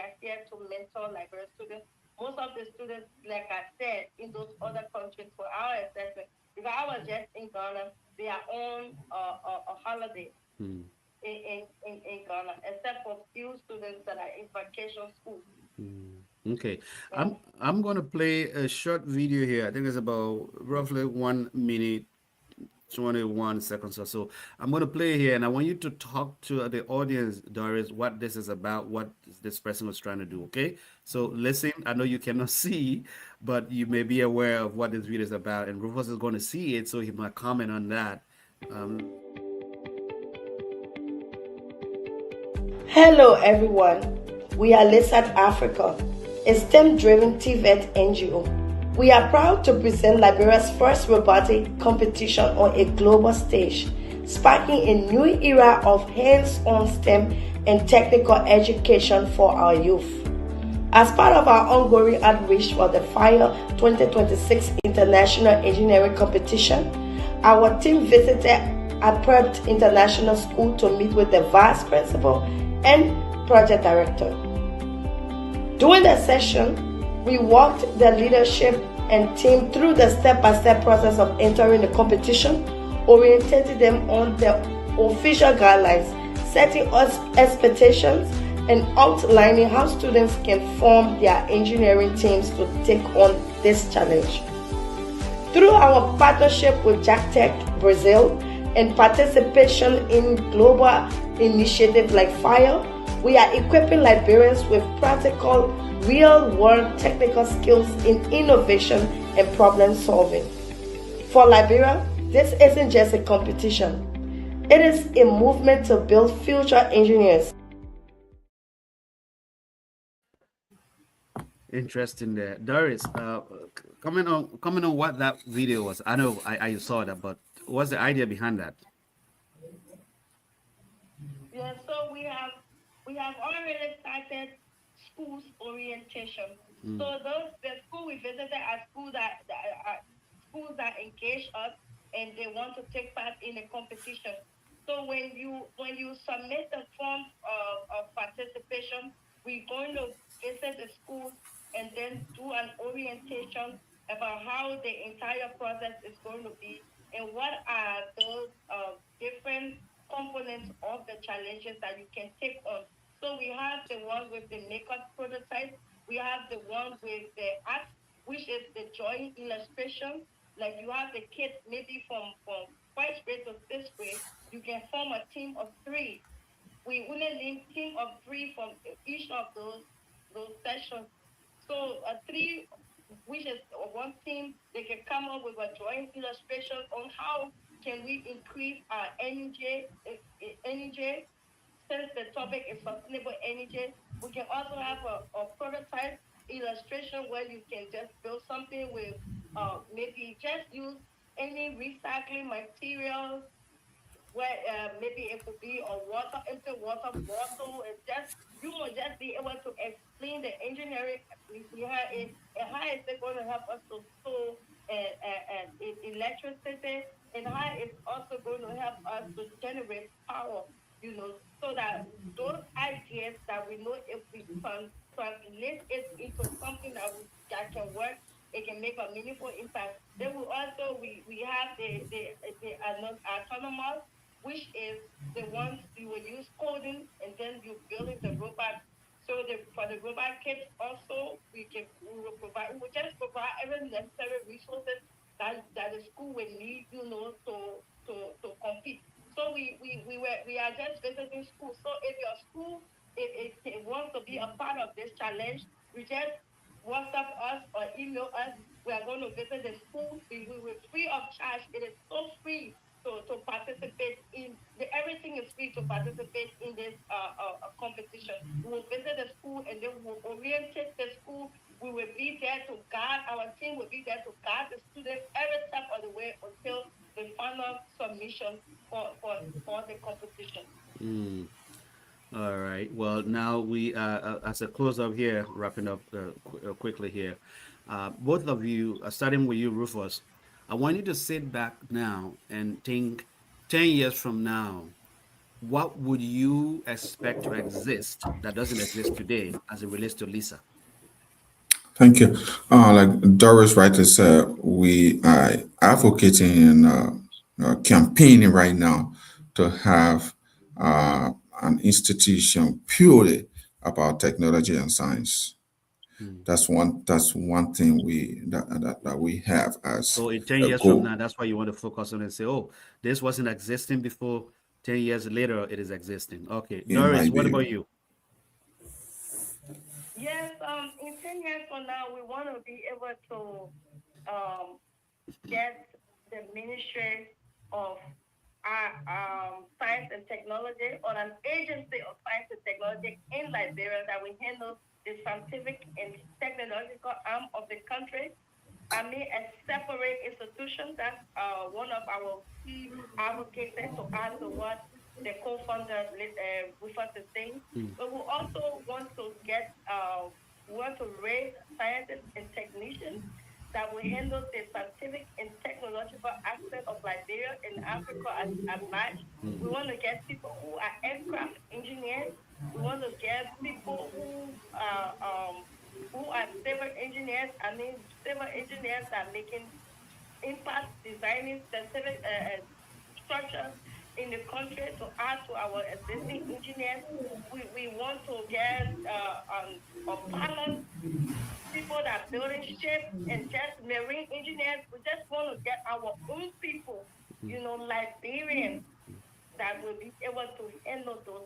are here to mentor Liberian students. Most of the students, like I said, in those other countries for our assessment, if I was just in Ghana, they are on a holiday Mm. in Ghana, except for few students that are in vacation school. Mm. Okay. Mm. I'm gonna play a short video here. I think it's about roughly 1 minute 21 seconds or so. I'm going to play here and I want you to talk to the audience, Doris, what this is about, what this person was trying to do. Okay. So listen, I know you cannot see, but you may be aware of what this video is about. And Rufus is going to see it, so he might comment on that. Hello, everyone. We are Lizard Africa, a STEM-driven TVET NGO. We are proud to present Liberia's first robotic competition on a global stage, sparking a new era of hands-on STEM and technical education for our youth. As part of our ongoing outreach for the FIRE 2026 International Engineering Competition, our team visited Apert International School to meet with the vice principal and project director. During the session, we walked the leadership and team through the step-by-step process of entering the competition, orienting them on the official guidelines, setting us expectations, and outlining how students can form their engineering teams to take on this challenge. Through our partnership with JACTEC Brazil and participation in global initiatives like FIRE, we are equipping Liberians with practical, real-world technical skills in innovation and problem solving. For Liberia, this isn't just a competition. It is a movement to build future engineers. Interesting there. Doris, comment on what that video was. I know I saw that, but what's the idea behind that? Yeah, so we have already started schools orientation. Mm. So those the school we visited are schools that engage us and they want to take part in a competition. So when you submit the form of participation, we're going to visit the schools and then do an orientation about how the entire process is going to be and what are those different components of the challenges that you can take on. So we have the one with the makeup prototype. We have the one with the art, which is the drawing illustration. Like you have the kids maybe from first grade to sixth grade, you can form a team of three. We only need team of three from each of those sessions. So a three, which is one team, they can come up with a drawing illustration on how can we increase our energy since the topic is sustainable energy. We can also have a prototype illustration where you can just build something with maybe just use any recycling materials where maybe it could be a water empty water bottle. It's just you will just be able to explain the engineering behind it and how is it going to help us to store electricity and how it's also going to help us to generate power. So that those ideas that we know if we translate it into something that can work, it can make a meaningful impact. Then we have the autonomous, which is the ones you will use coding and then you building the robot. So for the robot kits also we will provide, we will just provide every necessary resources that the school will need, to compete. So we are just visiting schools. So if your school it wants to be a part of this challenge, you just WhatsApp us or email us. We are going to visit the school. We will free of charge. It is so free to participate in everything is free to participate in this competition. We will visit the school and then we will orientate the school. We will be there to guide, our team will be there to guide the students every step of the way until the final submission for the competition. Mm. All right. Well, now we, as a close up here, wrapping up quickly here, both of you, starting with you, Rufus, I want you to sit back now and think 10 years from now, what would you expect to exist that doesn't exist today as it relates to Lisa? Thank you. Like Doris rightly said, we are advocating and campaigning right now to have an institution purely about technology and science. Hmm. That's one thing that we have as So in 10 a years from goal now, that's why you want to focus on and say, oh, this wasn't existing before. 10 years later, it is existing. Okay. in Doris, what Liberia. about you? Yes, in 10 years from now, we want to be able to um, get the Ministry of Science and Technology, or an agency of science and technology in Liberia that will handle the scientific and technological arm of the country. I mean, a separate institution. That's one of our key advocates to add to what the co-founder refers to saying. Hmm. But we also want to we want to raise scientists and technicians that will handle the scientific and technological aspect of Liberia and Africa at large. Hmm. We want to get people who are aircraft engineers. We want to get people who are civil engineers. I mean, civil engineers are making impact designing specific structures in the country to add to our existing engineers. We want to get pilots, people that are building ships, and just marine engineers. We just want to get our own people, Liberians that will be able to handle those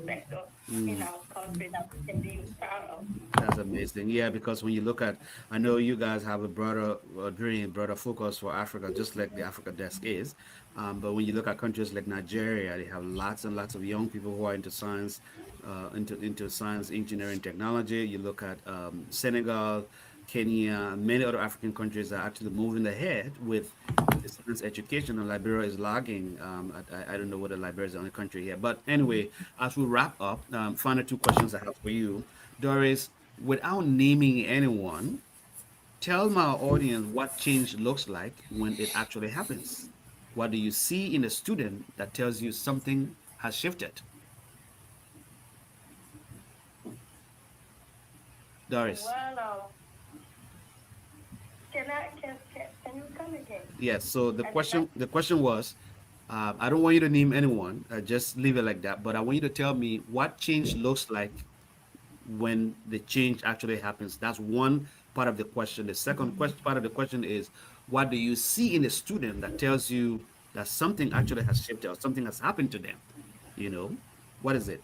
sectors in Hmm. our country that we can be proud of. That's amazing. Yeah, because when you look at, I know you guys have a broader dream, broader focus for Africa, just like the Africa Desk is. But when you look at countries like Nigeria, they have lots and lots of young people who are into science, into science, engineering, technology. You look at Senegal, Kenya, many other African countries are actually moving ahead with the science education, and Liberia is lagging. I don't know whether Liberia is the only country here, but anyway, as we wrap up, final two questions I have for you. Doris, without naming anyone, tell my audience what change looks like when it actually happens. What do you see in a student that tells you something has shifted? Doris. Well, can you come again? Yes. So the I did not. question was, I don't want you to name anyone. Just leave it like that. But I want you to tell me what change looks like when the change actually happens. That's one part of the question. The second part of the question is, what do you see in a student that tells you that something actually has shifted or something has happened to them? You know, what is it?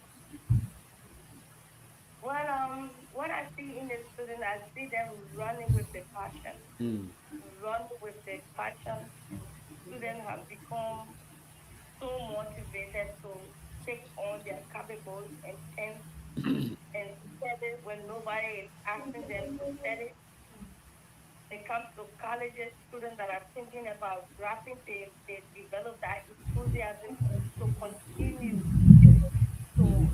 Well, what I see in the student, I see them running with the passion, Mm, running with the passion. Students have become so motivated to take on their capable intent and study when nobody is asking them to study. It comes to colleges, students that are thinking about dropping, they develop that enthusiasm to continue to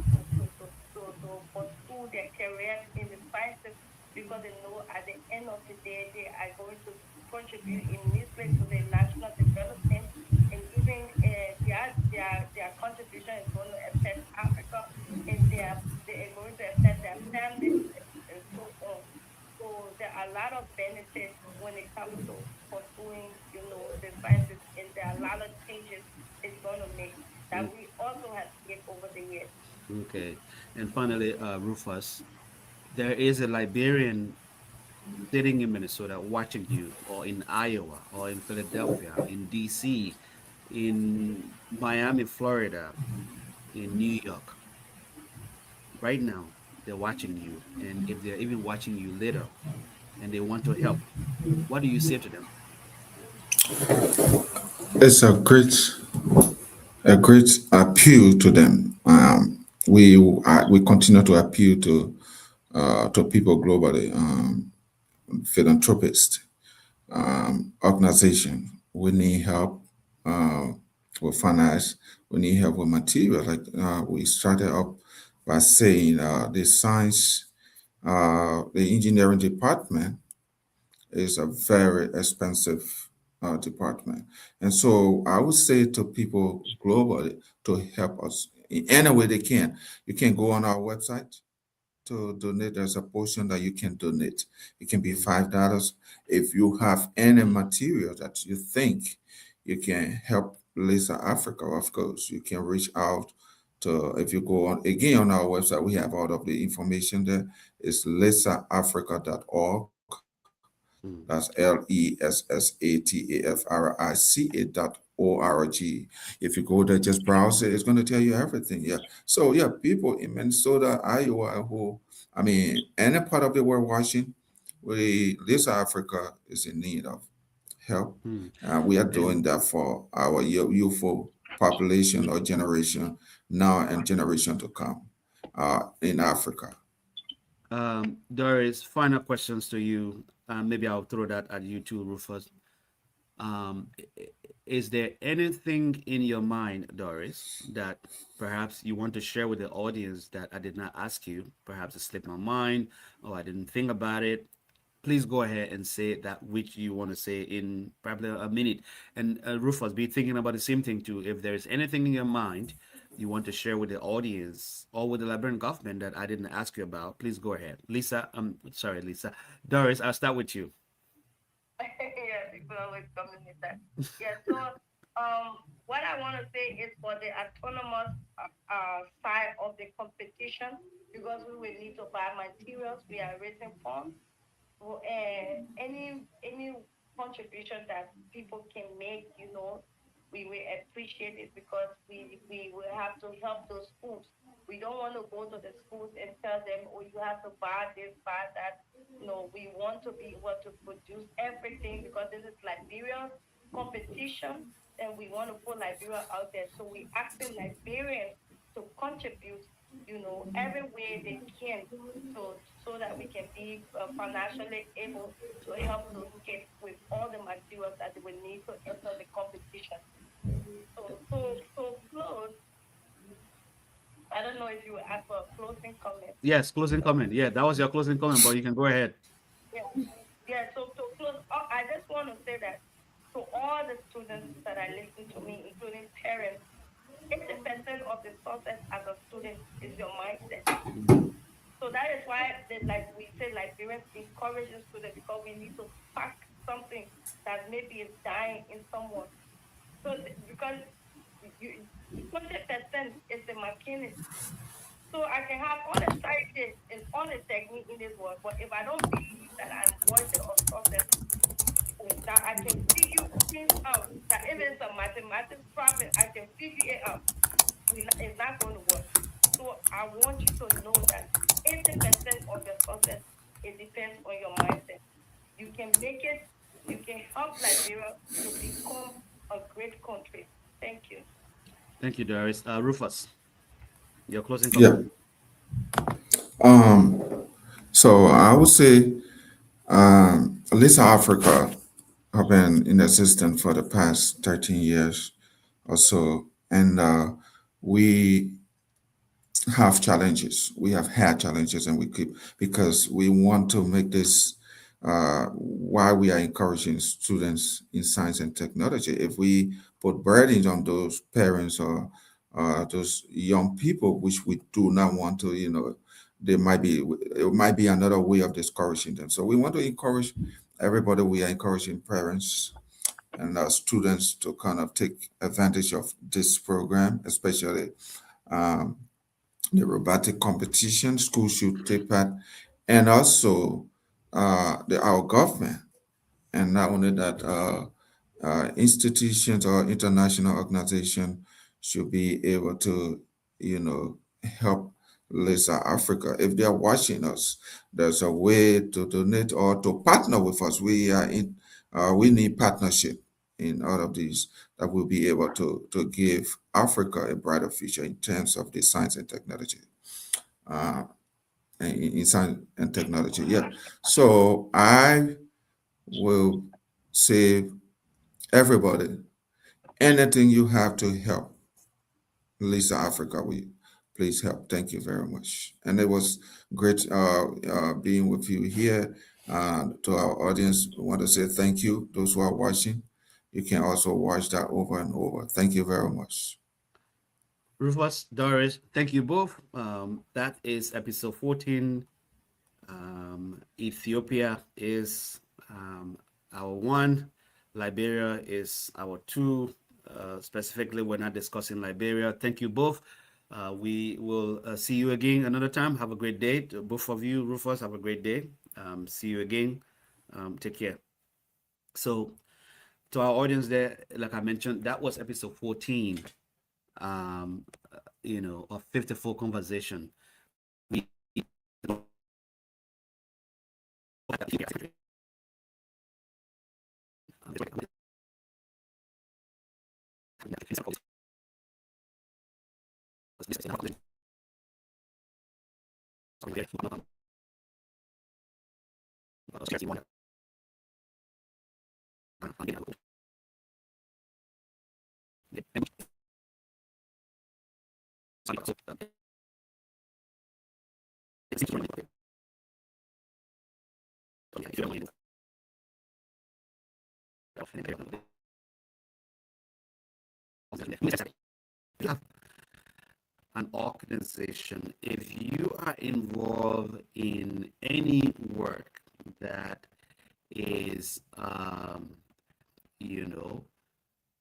pursue their careers in the sciences because they know at the end of the day they are going to contribute immensely to the national development, and even their contribution is going to affect Africa, and they are going to affect their families and so on. So there are a lot of benefits when it comes to pursuing, the sciences, and there are a lot of changes it's going to make that mm, we also have seen over the years. okay. And finally, Rufus, there is a Liberian sitting in Minnesota watching you, or in Iowa, or in Philadelphia, in DC, in Miami, Florida, in New York. Right now, they're watching you. And if they're even watching you later and they want to help, what do you say to them? It's a great appeal to them. We continue to appeal to people globally, philanthropists, organization. We need help with finance. we need help with material. Like we started up by saying the science, the engineering department is a very expensive department. And so I would say to people globally to help us in any way they can. You can go on our website to donate. There's a portion that you can donate. It can be $5. If you have any material that you think you can help Lisa Africa, of course, you can reach out to, if you go on again on our website, we have all of the information there. It's lisaafrica.org. Mm. That's LESSATAFRICA.org. If you go there, just browse it. It's going to tell you everything. Yeah. So yeah, people in Minnesota, Iowa, any part of the world watching, this Africa is in need of help. Mm. We are And doing that for our youthful population or generation now and generation to come in Africa. Doris, final questions to you. Maybe I'll throw that at you too, Rufus. Is there anything in your mind, Doris, that perhaps you want to share with the audience that I did not ask you? Perhaps it slipped my mind, or I didn't think about it. Please go ahead and say that which you want to say in probably a minute. And Rufus, be thinking about the same thing too. If there is anything in your mind you want to share with the audience or with the Liberian government that I didn't ask you about, please go ahead. Lisa, sorry, Lisa. Doris, I'll start with you. Yeah, people always coming with that. Yeah, so what I want to say is for the autonomous side of the competition, because we will need to buy materials, we are raising funds. Any contribution that people can make, we will appreciate it because we will have to help those schools. We don't want to go to the schools and tell them, oh, you have to buy this, buy that. No, we want to be able to produce everything because this is Liberian competition and we want to put Liberia out there. So we asking Liberians to contribute, every way they can so that we can be financially able to help those kids with all the materials that they will need to enter the competition. So close. I don't know if you ask for a closing comment. Yes, closing comment. Yeah, that was your closing comment, but you can go ahead. Yeah, yeah. So to close, I just want to say that to all the students that are listening to me, including parents, 80% of the success as a student is your mindset. So that is why, like we say, Liberians encourage the students because we need to spark something that maybe is dying in someone. So because 20% is the mechanic. So I can have all the scientists and all the technique in this world, but if I don't believe that I'm worthy of success, that I can figure things out, that if it's a mathematics problem, I can figure it out. It's not going to work. So I want you to know that 80% of your success, it depends on your mindset. You can make it, you can help Liberia to become a great country. Thank you. Thank you, Doris. Rufus, your closing Yeah. comment. Um, so I would say Lisa Africa have been in existence for the past 13 years or so, and we have challenges. We have had challenges, and we keep because we want to make this why we are encouraging students in science and technology. If we put burdens on those parents or those young people, which we do not want to, it might be another way of discouraging them. So we want to encourage everybody. We are encouraging parents and students to kind of take advantage of this program, especially um, the robotic competition. Schools should take part, and also our government, and not only that, institutions or international organizations should be able to, help Lisa Africa. If they are watching us, there's a way to donate or to partner with us. We need partnership in all of these that will be able to give Africa a brighter future in terms of the science and technology. Uh, in science and technology, yeah. So I will say, everybody, anything you have to help Lisa Africa, we please help. Thank you very much. And it was great being with you here. To our audience, we want to say thank you. Those who are watching, you can also watch that over and over. Thank you very much. Rufus, Doris, thank you both. That is episode 14. Ethiopia is our one. Liberia is our two. Specifically, we're not discussing Liberia. Thank you both. We will see you again another time. Have a great day. Both of you, Rufus, have a great day. See you again. Take care. So, to our audience there, like I mentioned, that was episode 14, of 54 conversation. We an organization, if you are involved in any work that is,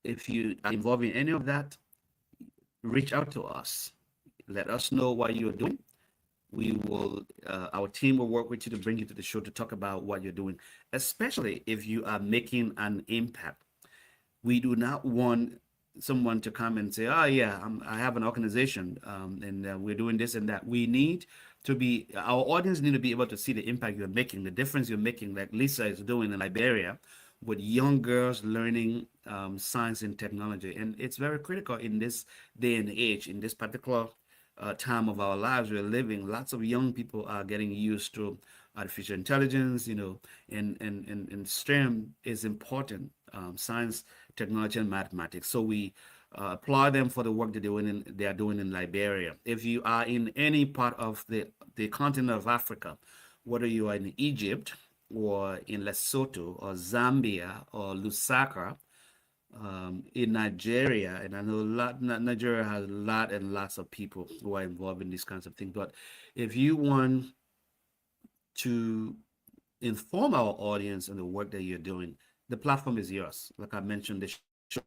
if you are involved in any of that, reach out to us. Let us know what you're doing. We will, our team will work with you to bring you to the show to talk about what you're doing, especially if you are making an impact. We do not want someone to come and say, "Oh yeah, I have an organization, and we're doing this and that." We need to be, our audience need to be able to see the impact you're making, the difference you're making, like Lisa is doing in Liberia, with young girls learning science and technology, and it's very critical in this day and age, in this particular time of our lives we're living. Lots of young people are getting used to artificial intelligence, and STEM is important, science, technology, and mathematics. So we applaud them for the work they are doing in Liberia. If you are in any part of the continent of Africa, whether you are in Egypt or in Lesotho or Zambia or Lusaka, in Nigeria, and I know Nigeria has a lot and lots of people who are involved in these kinds of things. But if you want to inform our audience on the work that you're doing, the platform is yours. Like I mentioned, the show.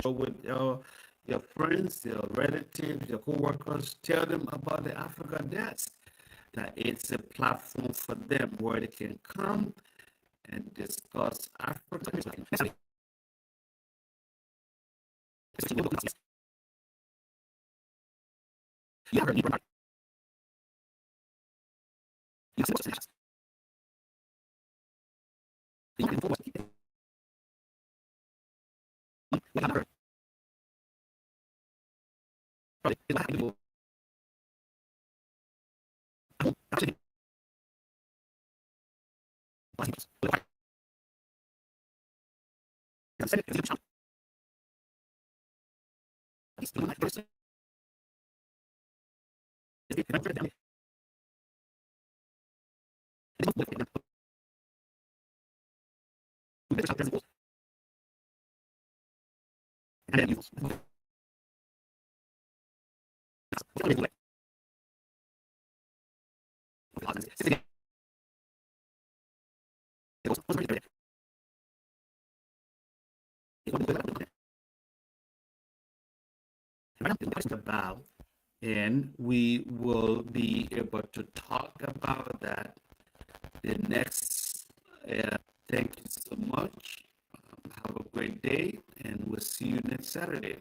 With your friends, your relatives, your co-workers, tell them about the Africa Desk, that it's a platform for them where they can come and discuss Africa. About, and we will be able to talk about that the next. Thank you so much. Have a great day, and we'll see you next Saturday.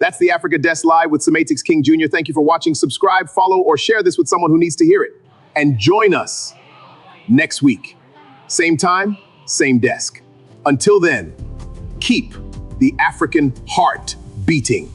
That's the Africa Desk Live with Sematix King Jr. Thank you for watching. Subscribe, follow, or share this with someone who needs to hear it. And join us next week. Same time, same desk. Until then, keep the African heart beating.